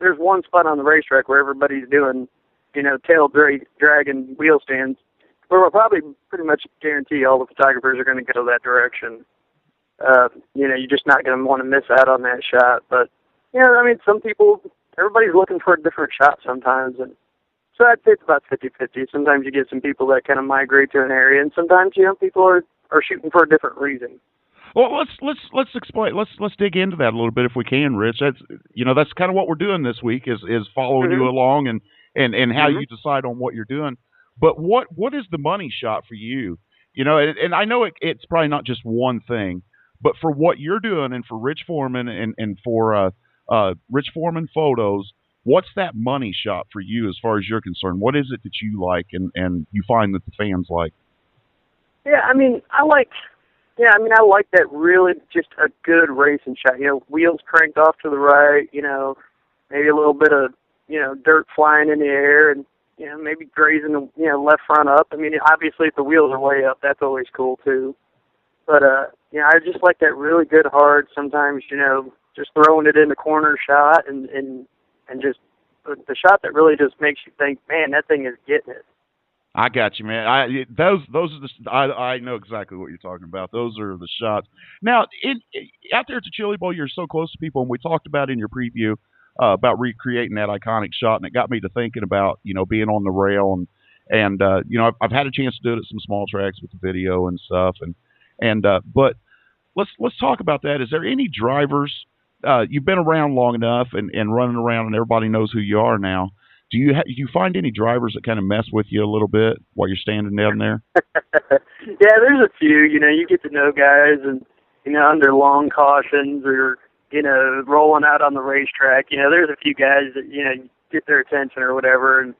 there's one spot on the racetrack where everybody's doing, tail drag and wheel stands, where we'll probably pretty much guarantee all the photographers are going to go that direction. You're just not going to want to miss out on that shot. But, I mean, everybody's looking for a different shot sometimes, and so I'd say it's about 50-50. Sometimes you get some people that kind of migrate to an area, and sometimes, people are shooting for a different reason. Well, let's explain. Let's dig into that a little bit if we can, Rich. That's kind of what we're doing this week is following you along and how you decide on what you're doing. But what is the money shot for you? And I know it's probably not just one thing, but for what you're doing and for Rich Foreman and for Rich Foreman Photos, what's that money shot for you as far as you're concerned? What is it that you like and you find that the fans like? Yeah, I mean, I like that really just a good racing shot. Wheels cranked off to the right, maybe a little bit of, dirt flying in the air and, maybe grazing the, left front up. I mean, obviously if the wheels are way up, that's always cool too. But, I just like that really good hard, sometimes, just throwing it in the corner shot and just the shot that really just makes you think, man, that thing is getting it. I got you, man. Those are I know exactly what you're talking about. Those are the shots. Now, out there at the Chili Bowl, you're so close to people, and we talked about in your preview about recreating that iconic shot, and it got me to thinking about being on the rail and I've had a chance to do it at some small tracks with the video and stuff, but let's talk about that. Is there any drivers? You've been around long enough and running around, and everybody knows who you are now. Do you find any drivers that kind of mess with you a little bit while you're standing down there? Yeah, there's a few. You get to know guys, and under long cautions or rolling out on the racetrack. There's a few guys that, get their attention or whatever. And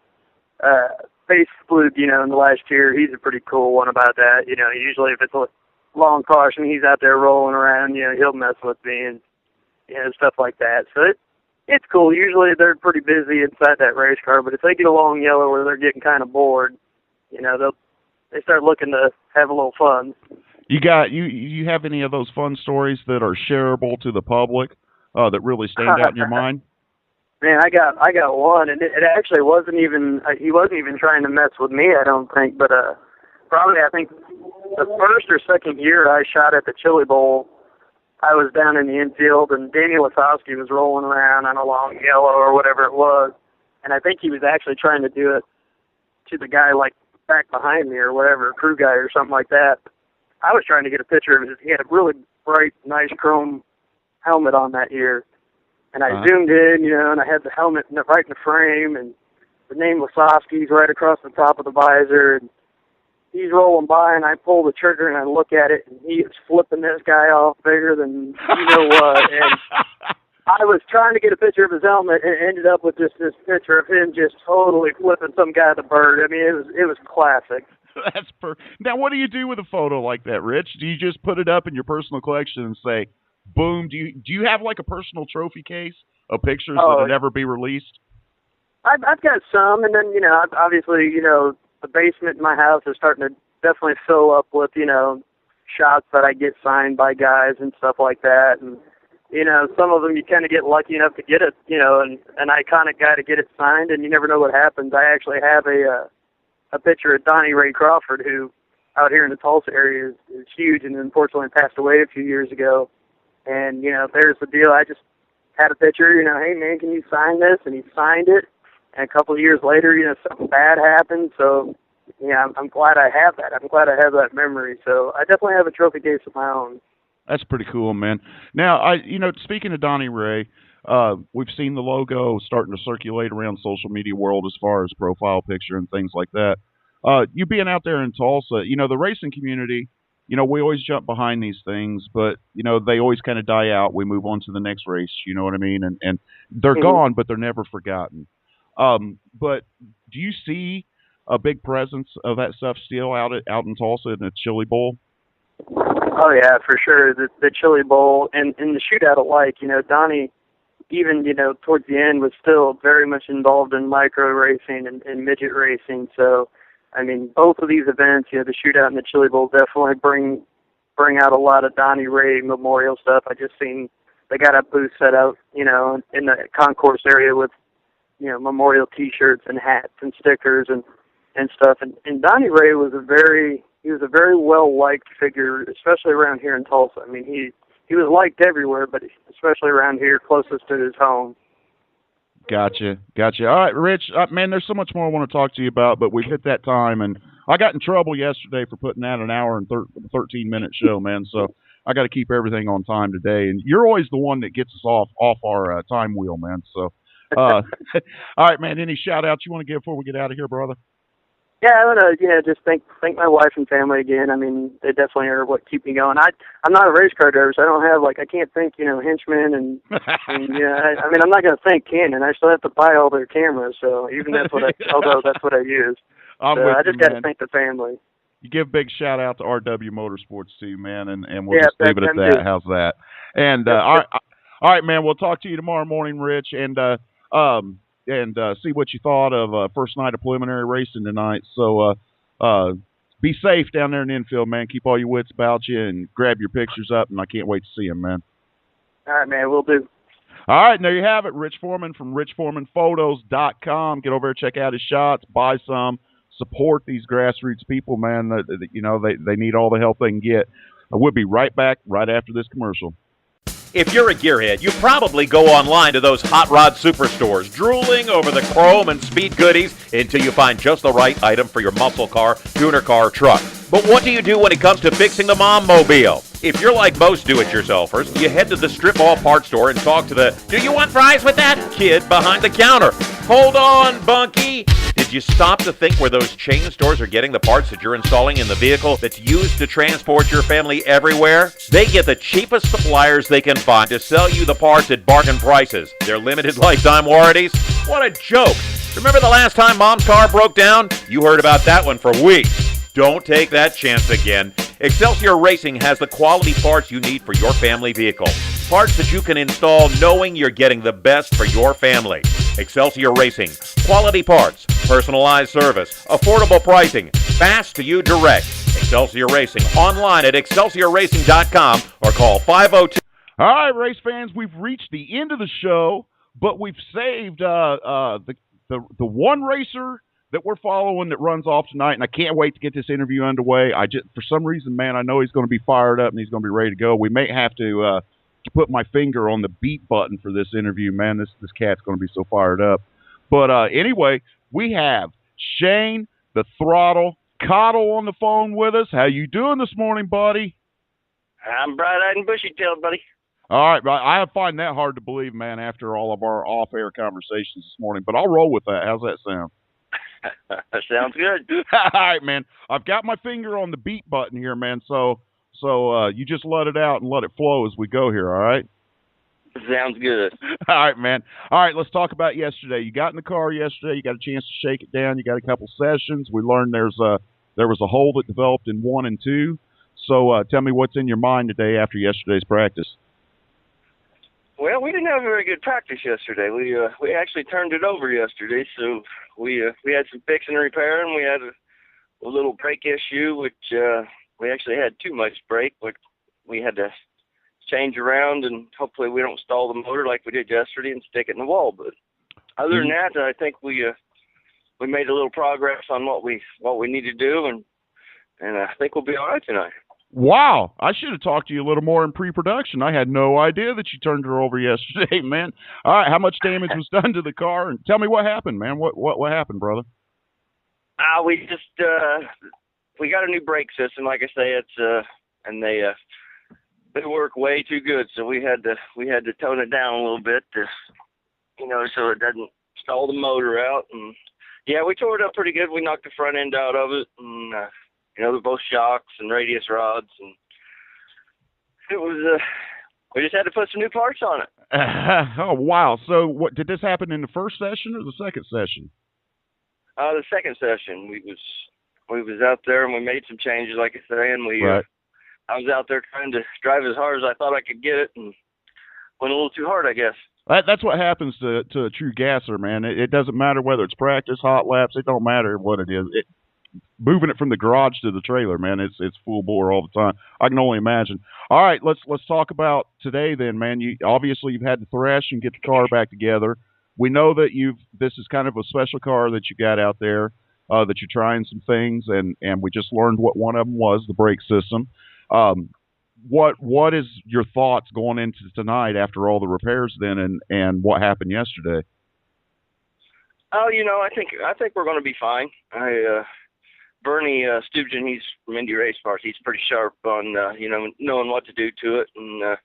Pace Flug, in the last year, he's a pretty cool one about that. Usually if it's a long caution, he's out there rolling around, he'll mess with me and, stuff like that. So it's cool. Usually they're pretty busy inside that race car, but if they get a long yellow where they're getting kind of bored, they start looking to have a little fun. You have any of those fun stories that are shareable to the public that really stand out in your mind? Man, I got one, and it actually wasn't even he wasn't even trying to mess with me, I don't think, but probably I think the first or second year I shot at the Chili Bowl, I was down in the infield, and Daniel Wasowski was rolling around on a long yellow or whatever it was, and I think he was actually trying to do it to the guy like back behind me or whatever, a crew guy or something like that. I was trying to get a picture of his. He had a really bright, nice chrome helmet on that year. And I zoomed in, and I had the helmet right in the frame, and the name Wasowski's right across the top of the visor. And he's rolling by, and I pull the trigger, and I look at it, and he is flipping this guy off bigger than you know what. And I was trying to get a picture of his helmet, and ended up with just this picture of him just totally flipping some guy the bird. I mean, it was classic. That's Now, what do you do with a photo like that, Rich? Do you just put it up in your personal collection and say, boom? Do you have like a personal trophy case of pictures that would never be released? I've got some, and then obviously the basement in my house is starting to definitely fill up with shots that I get signed by guys and stuff like that, and some of them you kind of get lucky enough to get it, an iconic guy to get it signed, and you never know what happens. I actually have a picture of Donnie Ray Crawford, who out here in the Tulsa area is huge, and unfortunately passed away a few years ago. And, there's the deal. I just had a picture, hey, man, can you sign this? And he signed it. And a couple of years later, something bad happened. So, I'm glad I have that. I'm glad I have that memory. So I definitely have a trophy case of my own. That's pretty cool, man. Now, speaking of Donnie Ray, we've seen the logo starting to circulate around social media world as far as profile picture and things like that. You being out there in Tulsa, the racing community, we always jump behind these things, but, they always kind of die out. We move on to the next race, you know what I mean? And they're gone, but they're never forgotten. But do you see a big presence of that stuff still out in Tulsa in the Chili Bowl? Oh, yeah, for sure. The Chili Bowl and the shootout alike, Donnie, even, towards the end, was still very much involved in micro racing and midget racing. So, I mean, both of these events, the shootout and the Chili Bowl definitely bring out a lot of Donnie Ray memorial stuff. I just seen they got a booth set out, in the concourse area with, memorial T-shirts and hats and stickers and stuff. And Donnie Ray was a very well-liked figure, especially around here in Tulsa. I mean, he was liked everywhere, but especially around here, closest to his home. Gotcha. All right, Rich, man, there's so much more I want to talk to you about, but we've hit that time, and I got in trouble yesterday for putting out an hour and 13-minute show, man, so I got to keep everything on time today, and you're always the one that gets us off our time wheel, man, so all right, man, any shout-outs you want to give before we get out of here, brother? Yeah, I want to, just thank my wife and family again. I mean, they definitely are what keep me going. I'm not a race car driver, so I don't have, I can't thank, henchmen and I mean, I'm not going to thank Canon. I still have to buy all their cameras, so even although that's what I use. I just got to thank the family. You give a big shout out to RW Motorsports too, man, and we'll just leave it at that. Too. How's that? And all right, man, we'll talk to you tomorrow morning, Rich, and see what you thought of first night of preliminary racing tonight. So be safe down there in the infield, man. Keep all your wits about you and grab your pictures up, and I can't wait to see them, man. All right, man, we'll do. All right, and there you have it. Rich Foreman from richforemanphotos.com. Get over there, check out his shots, buy some, support these grassroots people, man. They need all the help they can get. We'll be right back right after this commercial. If you're a gearhead, you probably go online to those hot rod superstores, drooling over the chrome and speed goodies until you find just the right item for your muscle car, tuner car, truck. But what do you do when it comes to fixing the mom mobile? If you're like most do-it-yourselfers, you head to the strip mall parts store and talk to the "Do you want fries with that?" kid behind the counter. Hold on, Bunky. Did Did you stop to think where those chain stores are getting the parts that you're installing in the vehicle that's used to transport your family everywhere? They get the cheapest suppliers they can find to sell you the parts at bargain prices. Their limited lifetime warranties? What a joke! Remember the last time Mom's car broke down? You heard about that one for weeks. Don't take that chance again. Excelsior Racing has the quality parts you need for your family vehicle. Parts that you can install knowing you're getting the best for your family. Excelsior Racing. Quality parts, personalized service, affordable pricing, fast to you direct. Excelsior Racing. Online at excelsiorracing.com or call 502. All right, race fans, we've reached the end of the show, but we've saved the one racer that we're following that runs off tonight, and I can't wait to get this interview underway. For some reason, man, I know he's going to be fired up and he's going to be ready to go. We may have to put my finger on the beat button for this interview, man. This cat's going to be so fired up. But anyway, we have Shane the Throttle Cottle on the phone with us. How you doing this morning, buddy? I'm bright-eyed and bushy-tailed, buddy. All right, I find that hard to believe, man, after all of our off-air conversations this morning. But I'll roll with that. How's that sound? That sounds good. All right, man. I've got my finger on the beat button here, man. So you just let it out and let it flow as we go here, all right? Sounds good. All right, man. All right, let's talk about yesterday. You got in the car yesterday. You got a chance to shake it down. You got a couple sessions. We learned there was a hole that developed in 1 and 2. So tell me what's in your mind today after yesterday's practice. Well, we didn't have a very good practice yesterday. We actually turned it over yesterday, so we had some fixing and repairing. We had a little brake issue, which we actually had too much brake, which we had to change around, and hopefully we don't stall the motor like we did yesterday and stick it in the wall. But other than that, I think we made a little progress on what we need to do, and I think we'll be all right tonight. Wow, I should have talked to you a little more in pre-production. I had no idea that you turned her over yesterday, man. All right, how much damage was done to the car? And tell me what happened, man. What happened, brother? We just we got a new brake system. Like I say, it's and they work way too good. So we had to tone it down a little bit to, so it doesn't stall the motor out. And yeah, we tore it up pretty good. We knocked the front end out of it, and they're both shocks and radius rods, and it was, we just had to put some new parts on it. Oh, wow. So what did this happen in the first session or the second session? The second session. We was out there and we made some changes, like I say, and right. I was out there trying to drive as hard as I thought I could get it, and went a little too hard, I guess. That's what happens to a true gasser, man. It doesn't matter whether it's practice, hot laps. It don't matter what it is. Moving it from the garage to the trailer, man, it's full bore all the time. I can only imagine. All right, let's talk about today then, man. You've had to thrash and get the car back together. We know that this is kind of a special car that you got out there, that you're trying some things, and we just learned what one of them was, the brake system. What is your thoughts going into tonight after all the repairs then, and what happened yesterday? Oh, I think we're going to be fine. Bernie Stugin, he's from Indy Race Parts. He's pretty sharp on, knowing what to do to it. And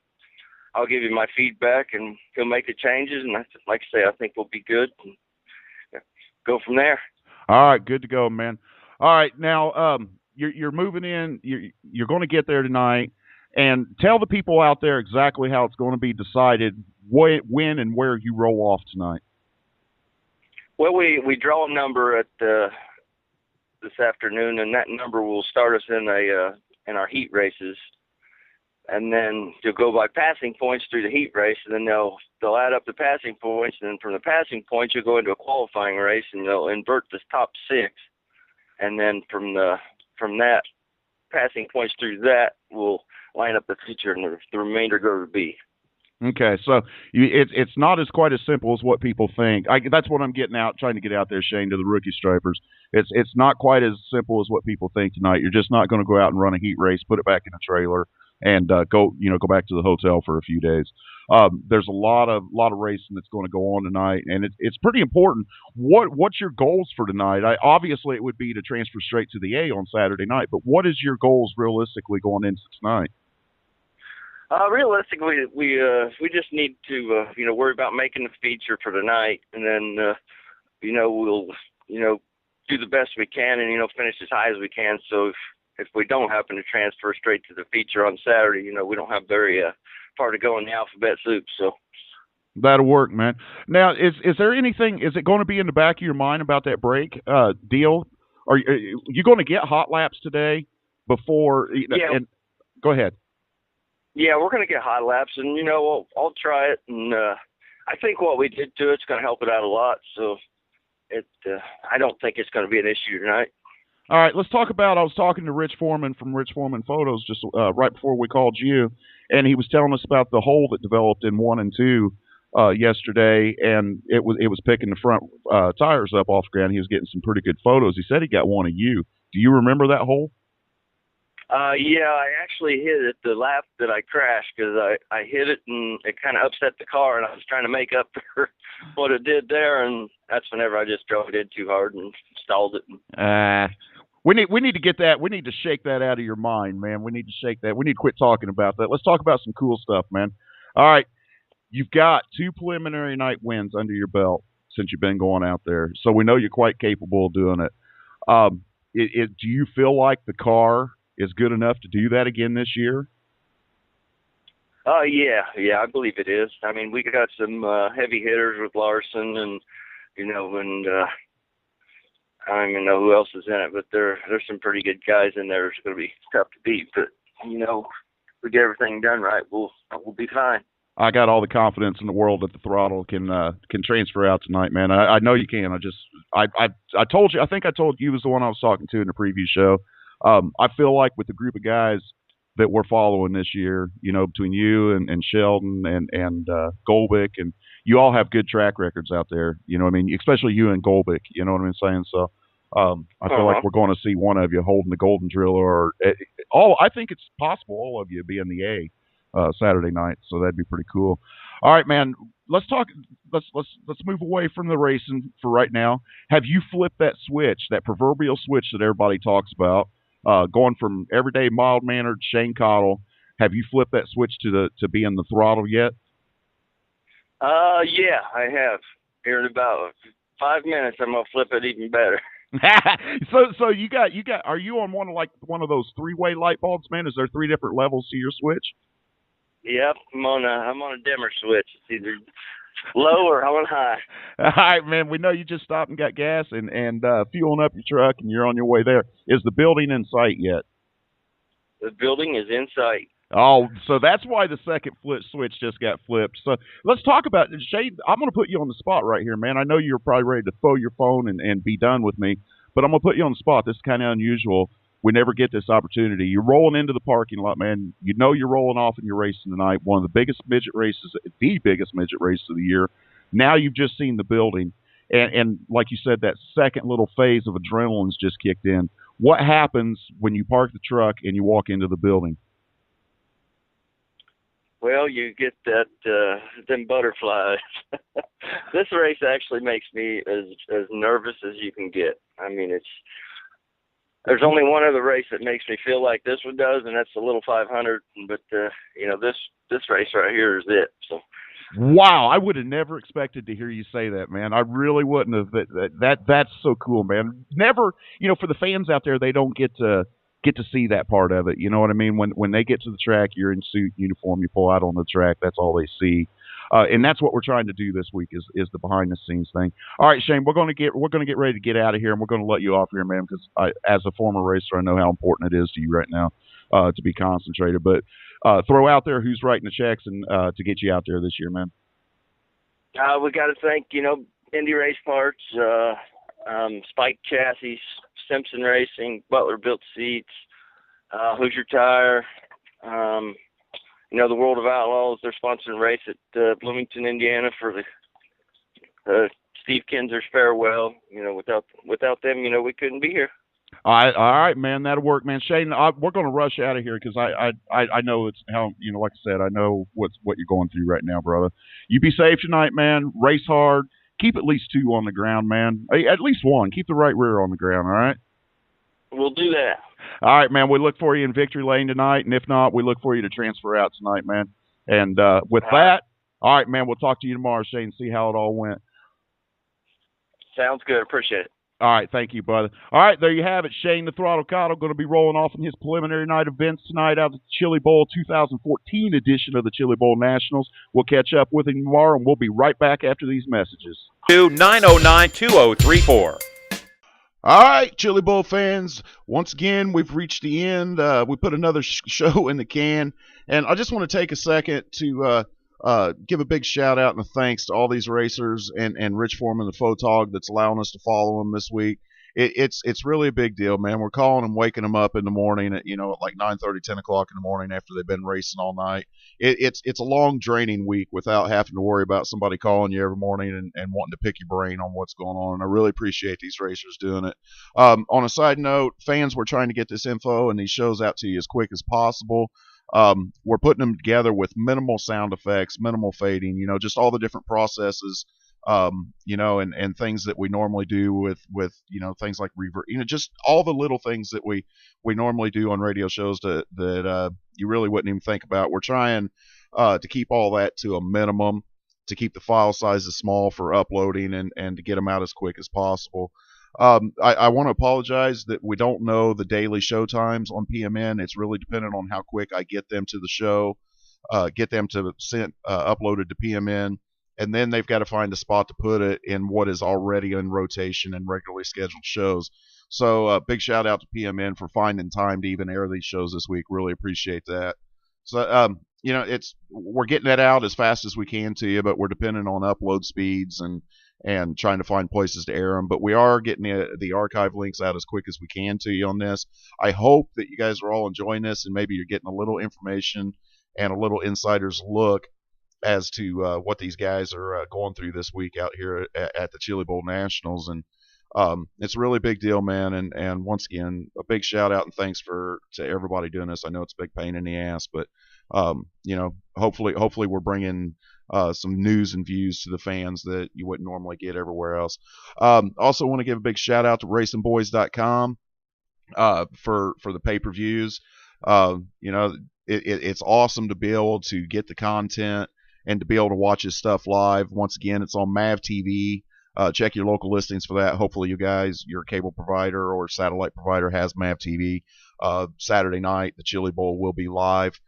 I'll give you my feedback, and he'll make the changes. And like I say, I think we'll be good. And go from there. All right, good to go, man. All right, now you're moving in. You're going to get there tonight, and tell the people out there exactly how it's going to be decided when and where you roll off tonight. Well, we draw a number at this afternoon, and that number will start us in our heat races, and then you'll go by passing points through the heat race, and then they'll add up the passing points, and then from the passing points you'll go into a qualifying race, and they'll invert the top 6, and then from that passing points through that will line up the feature, and the remainder go to B. Okay, so it's not quite as simple as what people think. That's what I'm trying to get out there, Shane, to the rookie stripers. It's not quite as simple as what people think tonight. You're just not going to go out and run a heat race, put it back in a trailer, and go back to the hotel for a few days. There's a lot of racing that's going to go on tonight, and it's pretty important. What's your goals for tonight? Obviously, it would be to transfer straight to the A on Saturday night, but what is your goals realistically going into tonight? Realistically, we just need to worry about making the feature for tonight, and then we'll do the best we can and, finish as high as we can. So if we don't happen to transfer straight to the feature on Saturday, we don't have very far to go in the alphabet soup. So that'll work, man. Now, is there anything? Is it going to be in the back of your mind about that break deal? Are you going to get hot laps today before? Yeah. And go ahead. Yeah, we're going to get hot laps, and I'll try it, and I think what we did to it's going to help it out a lot. So I don't think it's going to be an issue tonight. All right, let's talk about. I was talking to Rich Foreman from Rich Foreman Photos just right before we called you, and he was telling us about the hole that developed in 1 and 2 yesterday, and it was picking the front tires up off the ground. He was getting some pretty good photos. He said he got one of you. Do you remember that hole? Yeah, I actually hit it the lap that I crashed because I hit it and it kind of upset the car, and I was trying to make up for what it did there, and that's whenever I just drove it in too hard and stalled it. We need to get that. We need to shake that out of your mind, man. We need to shake that. We need to quit talking about that. Let's talk about some cool stuff, man. All right, you've got 2 preliminary night wins under your belt since you've been going out there, so we know you're quite capable of doing it. Do you feel like the car is good enough to do that again this year? Yeah, I believe it is. I mean, we got some heavy hitters with Larson, and I don't even know who else is in it, but there's some pretty good guys in there. It's going to be tough to beat, but if we get everything done right, we'll be fine. I got all the confidence in the world that the throttle can transfer out tonight, man. I know you can. I told you. I think I told you was the one I was talking to in the preview show. I feel like with the group of guys that we're following this year, between you and Sheldon and Golbick, and you all have good track records out there. You know what I mean? Especially you and Golbick. You know what I'm saying? So I feel like we're going to see one of you holding the Golden Driller, or I think it's possible all of you be in the A Saturday night. So that'd be pretty cool. All right, man. Let's talk. Let's move away from the racing for right now. Have you flipped that switch, that proverbial switch that everybody talks about? Going from everyday mild-mannered Shane Cottle, have you flipped that switch to being the throttle yet? Yeah, I have. Here in about 5 minutes, I'm gonna flip it even better. So you got. Are you on one of those 3-way light bulbs, man? Is there 3 different levels to your switch? Yep, I'm on a dimmer switch. It's either low or on high. All right, man. We know you just stopped and got gas and fueling up your truck, and you're on your way there. Is the building in sight yet? The building is in sight. Oh, so that's why the second switch just got flipped. So let's talk about Shane. I'm going to put you on the spot right here, man. I know you're probably ready to throw your phone and be done with me, but I'm going to put you on the spot. This is kind of unusual. We never get this opportunity. You're rolling into the parking lot, man. You know you're rolling off and you're racing tonight. One of the biggest midget races, the biggest midget race of the year. Now you've just seen the building. And like you said, that second little phase of adrenaline's just kicked in. What happens when you park the truck and you walk into the building? Well, you get them butterflies. This race actually makes me as nervous as you can get. I mean, there's only one other race that makes me feel like this one does, and that's the Little 500. But this race right here is it. So. Wow, I would have never expected to hear you say that, man. I really wouldn't have. That's so cool, man. Never, for the fans out there, they don't get to see that part of it. You know what I mean? When they get to the track, you're in suit uniform, you pull out on the track, that's all they see. And that's what we're trying to do this week is the behind the scenes thing. All right, Shane, we're going to get ready to get out of here, and we're going to let you off here, man, because as a former racer, I know how important it is to you right now to be concentrated. But throw out there who's writing the checks and to get you out there this year, man. We got to thank Indy Race Parts, Spike Chassis, Simpson Racing, Butler Built Seats, Hoosier Tire. The World of Outlaws, they're sponsoring race at Bloomington, Indiana for the Steve Kinser's farewell. Without them, we couldn't be here. All right, man, that'll work, man. Shane, we're going to rush out of here because I know it's how like I said, I know what you're going through right now, brother. You be safe tonight, man. Race hard. Keep at least 2 on the ground, man. At least 1. Keep the right rear on the ground. All right. We'll do that. All right, man. We look for you in victory lane tonight, and if not, we look for you to transfer out tonight, man. And with that, all right, man. We'll talk to you tomorrow, Shane. See how it all went. Sounds good. Appreciate it. All right, thank you, brother. All right, there you have it. Shane the Throttle Cottle going to be rolling off in his preliminary night events tonight out at the Chili Bowl 2014 edition of the Chili Bowl Nationals. We'll catch up with him tomorrow, and we'll be right back after these messages. 909-2034. All right, Chili Bowl fans, once again, we've reached the end. We put another show in the can, and I just want to take a second to give a big shout out and a thanks to all these racers and Rich Foreman, the photog, that's allowing us to follow them this week. It's really a big deal, man. We're calling them, waking them up in the morning at like 9:30, 10 o'clock in the morning after they've been racing all night. It's a long, draining week without having to worry about somebody calling you every morning and wanting to pick your brain on what's going on. And I really appreciate these racers doing it. On a side note, fans, we're trying to get this info and these shows out to you as quick as possible. We're putting them together with minimal sound effects, minimal fading, just all the different processes, and things that we normally do with things like reverb, just all the little things that we normally do on radio shows that you really wouldn't even think about. We're trying to keep all that to a minimum, to keep the file sizes small for uploading and to get them out as quick as possible. I want to apologize that we don't know the daily show times on PMN. It's really dependent on how quick I get them to the show, get them to sent uploaded to PMN, and then they've got to find a spot to put it in what is already in rotation and regularly scheduled shows. So big shout out to PMN for finding time to even air these shows this week. Really appreciate that. So we're getting that out as fast as we can to you, but we're dependent on upload speeds and trying to find places to air them. But we are getting the archive links out as quick as we can to you on this. I hope that you guys are all enjoying this, and maybe you're getting a little information and a little insider's look as to what these guys are going through this week out here at the Chili Bowl Nationals. And it's a really big deal, man. And once again, a big shout out and thanks to everybody doing this. I know it's a big pain in the ass, but hopefully we're bringing some news and views to the fans that you wouldn't normally get everywhere else. Also want to give a big shout out to racingboys.com for the pay-per-views. It's awesome to be able to get the content and to be able to watch his stuff live. Once again, it's on MAV TV. Check your local listings for that. Hopefully you guys, your cable provider or satellite provider has MAV TV. Saturday night, the Chili Bowl will be live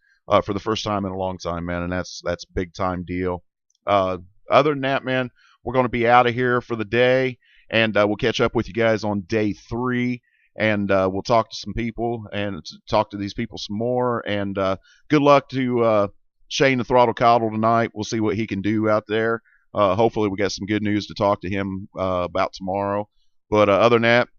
for the first time in a long time, man, and that's a big time deal. Other than that, man, we're going to be out of here for the day, and we'll catch up with you guys on day 3, and we'll talk to some people and talk to these people some more. And good luck to Shane the Throttle Cottle tonight. We'll see what he can do out there. Hopefully we got some good news to talk to him about tomorrow. But other than that,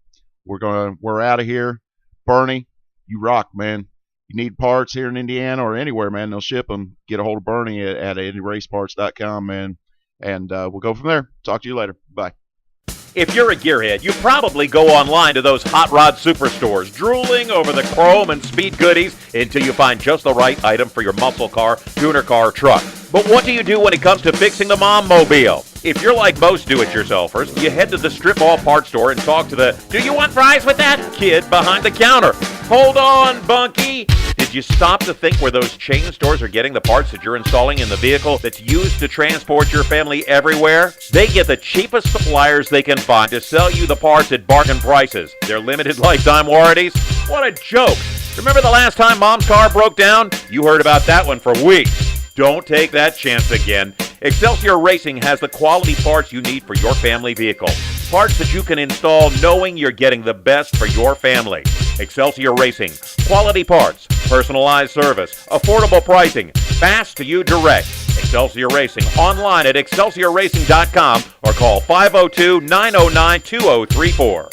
we're out of here. Bernie, you rock, man. You need parts here in Indiana or anywhere, man, they'll ship them. Get a hold of Bernie at EddieRaceParts.com, man, and we'll go from there. Talk to you later. Bye. If you're a gearhead, you probably go online to those hot rod superstores, drooling over the chrome and speed goodies until you find just the right item for your muscle car, tuner car, truck. But what do you do when it comes to fixing the mom mobile? If you're like most do-it-yourselfers, you head to the strip mall parts store and talk to the "Do you want fries with that?" kid behind the counter. Hold on, Bunky. Did you stop to think where those chain stores are getting the parts that you're installing in the vehicle that's used to transport your family everywhere? They get the cheapest suppliers they can find to sell you the parts at bargain prices. Their limited lifetime warranties? What a joke. Remember the last time Mom's car broke down? You heard about that one for weeks. Don't take that chance again. Excelsior Racing has the quality parts you need for your family vehicle. Parts that you can install knowing you're getting the best for your family. Excelsior Racing. Quality parts, personalized service, affordable pricing, fast to you direct. Excelsior Racing. Online at excelsiorracing.com or call 502-909-2034.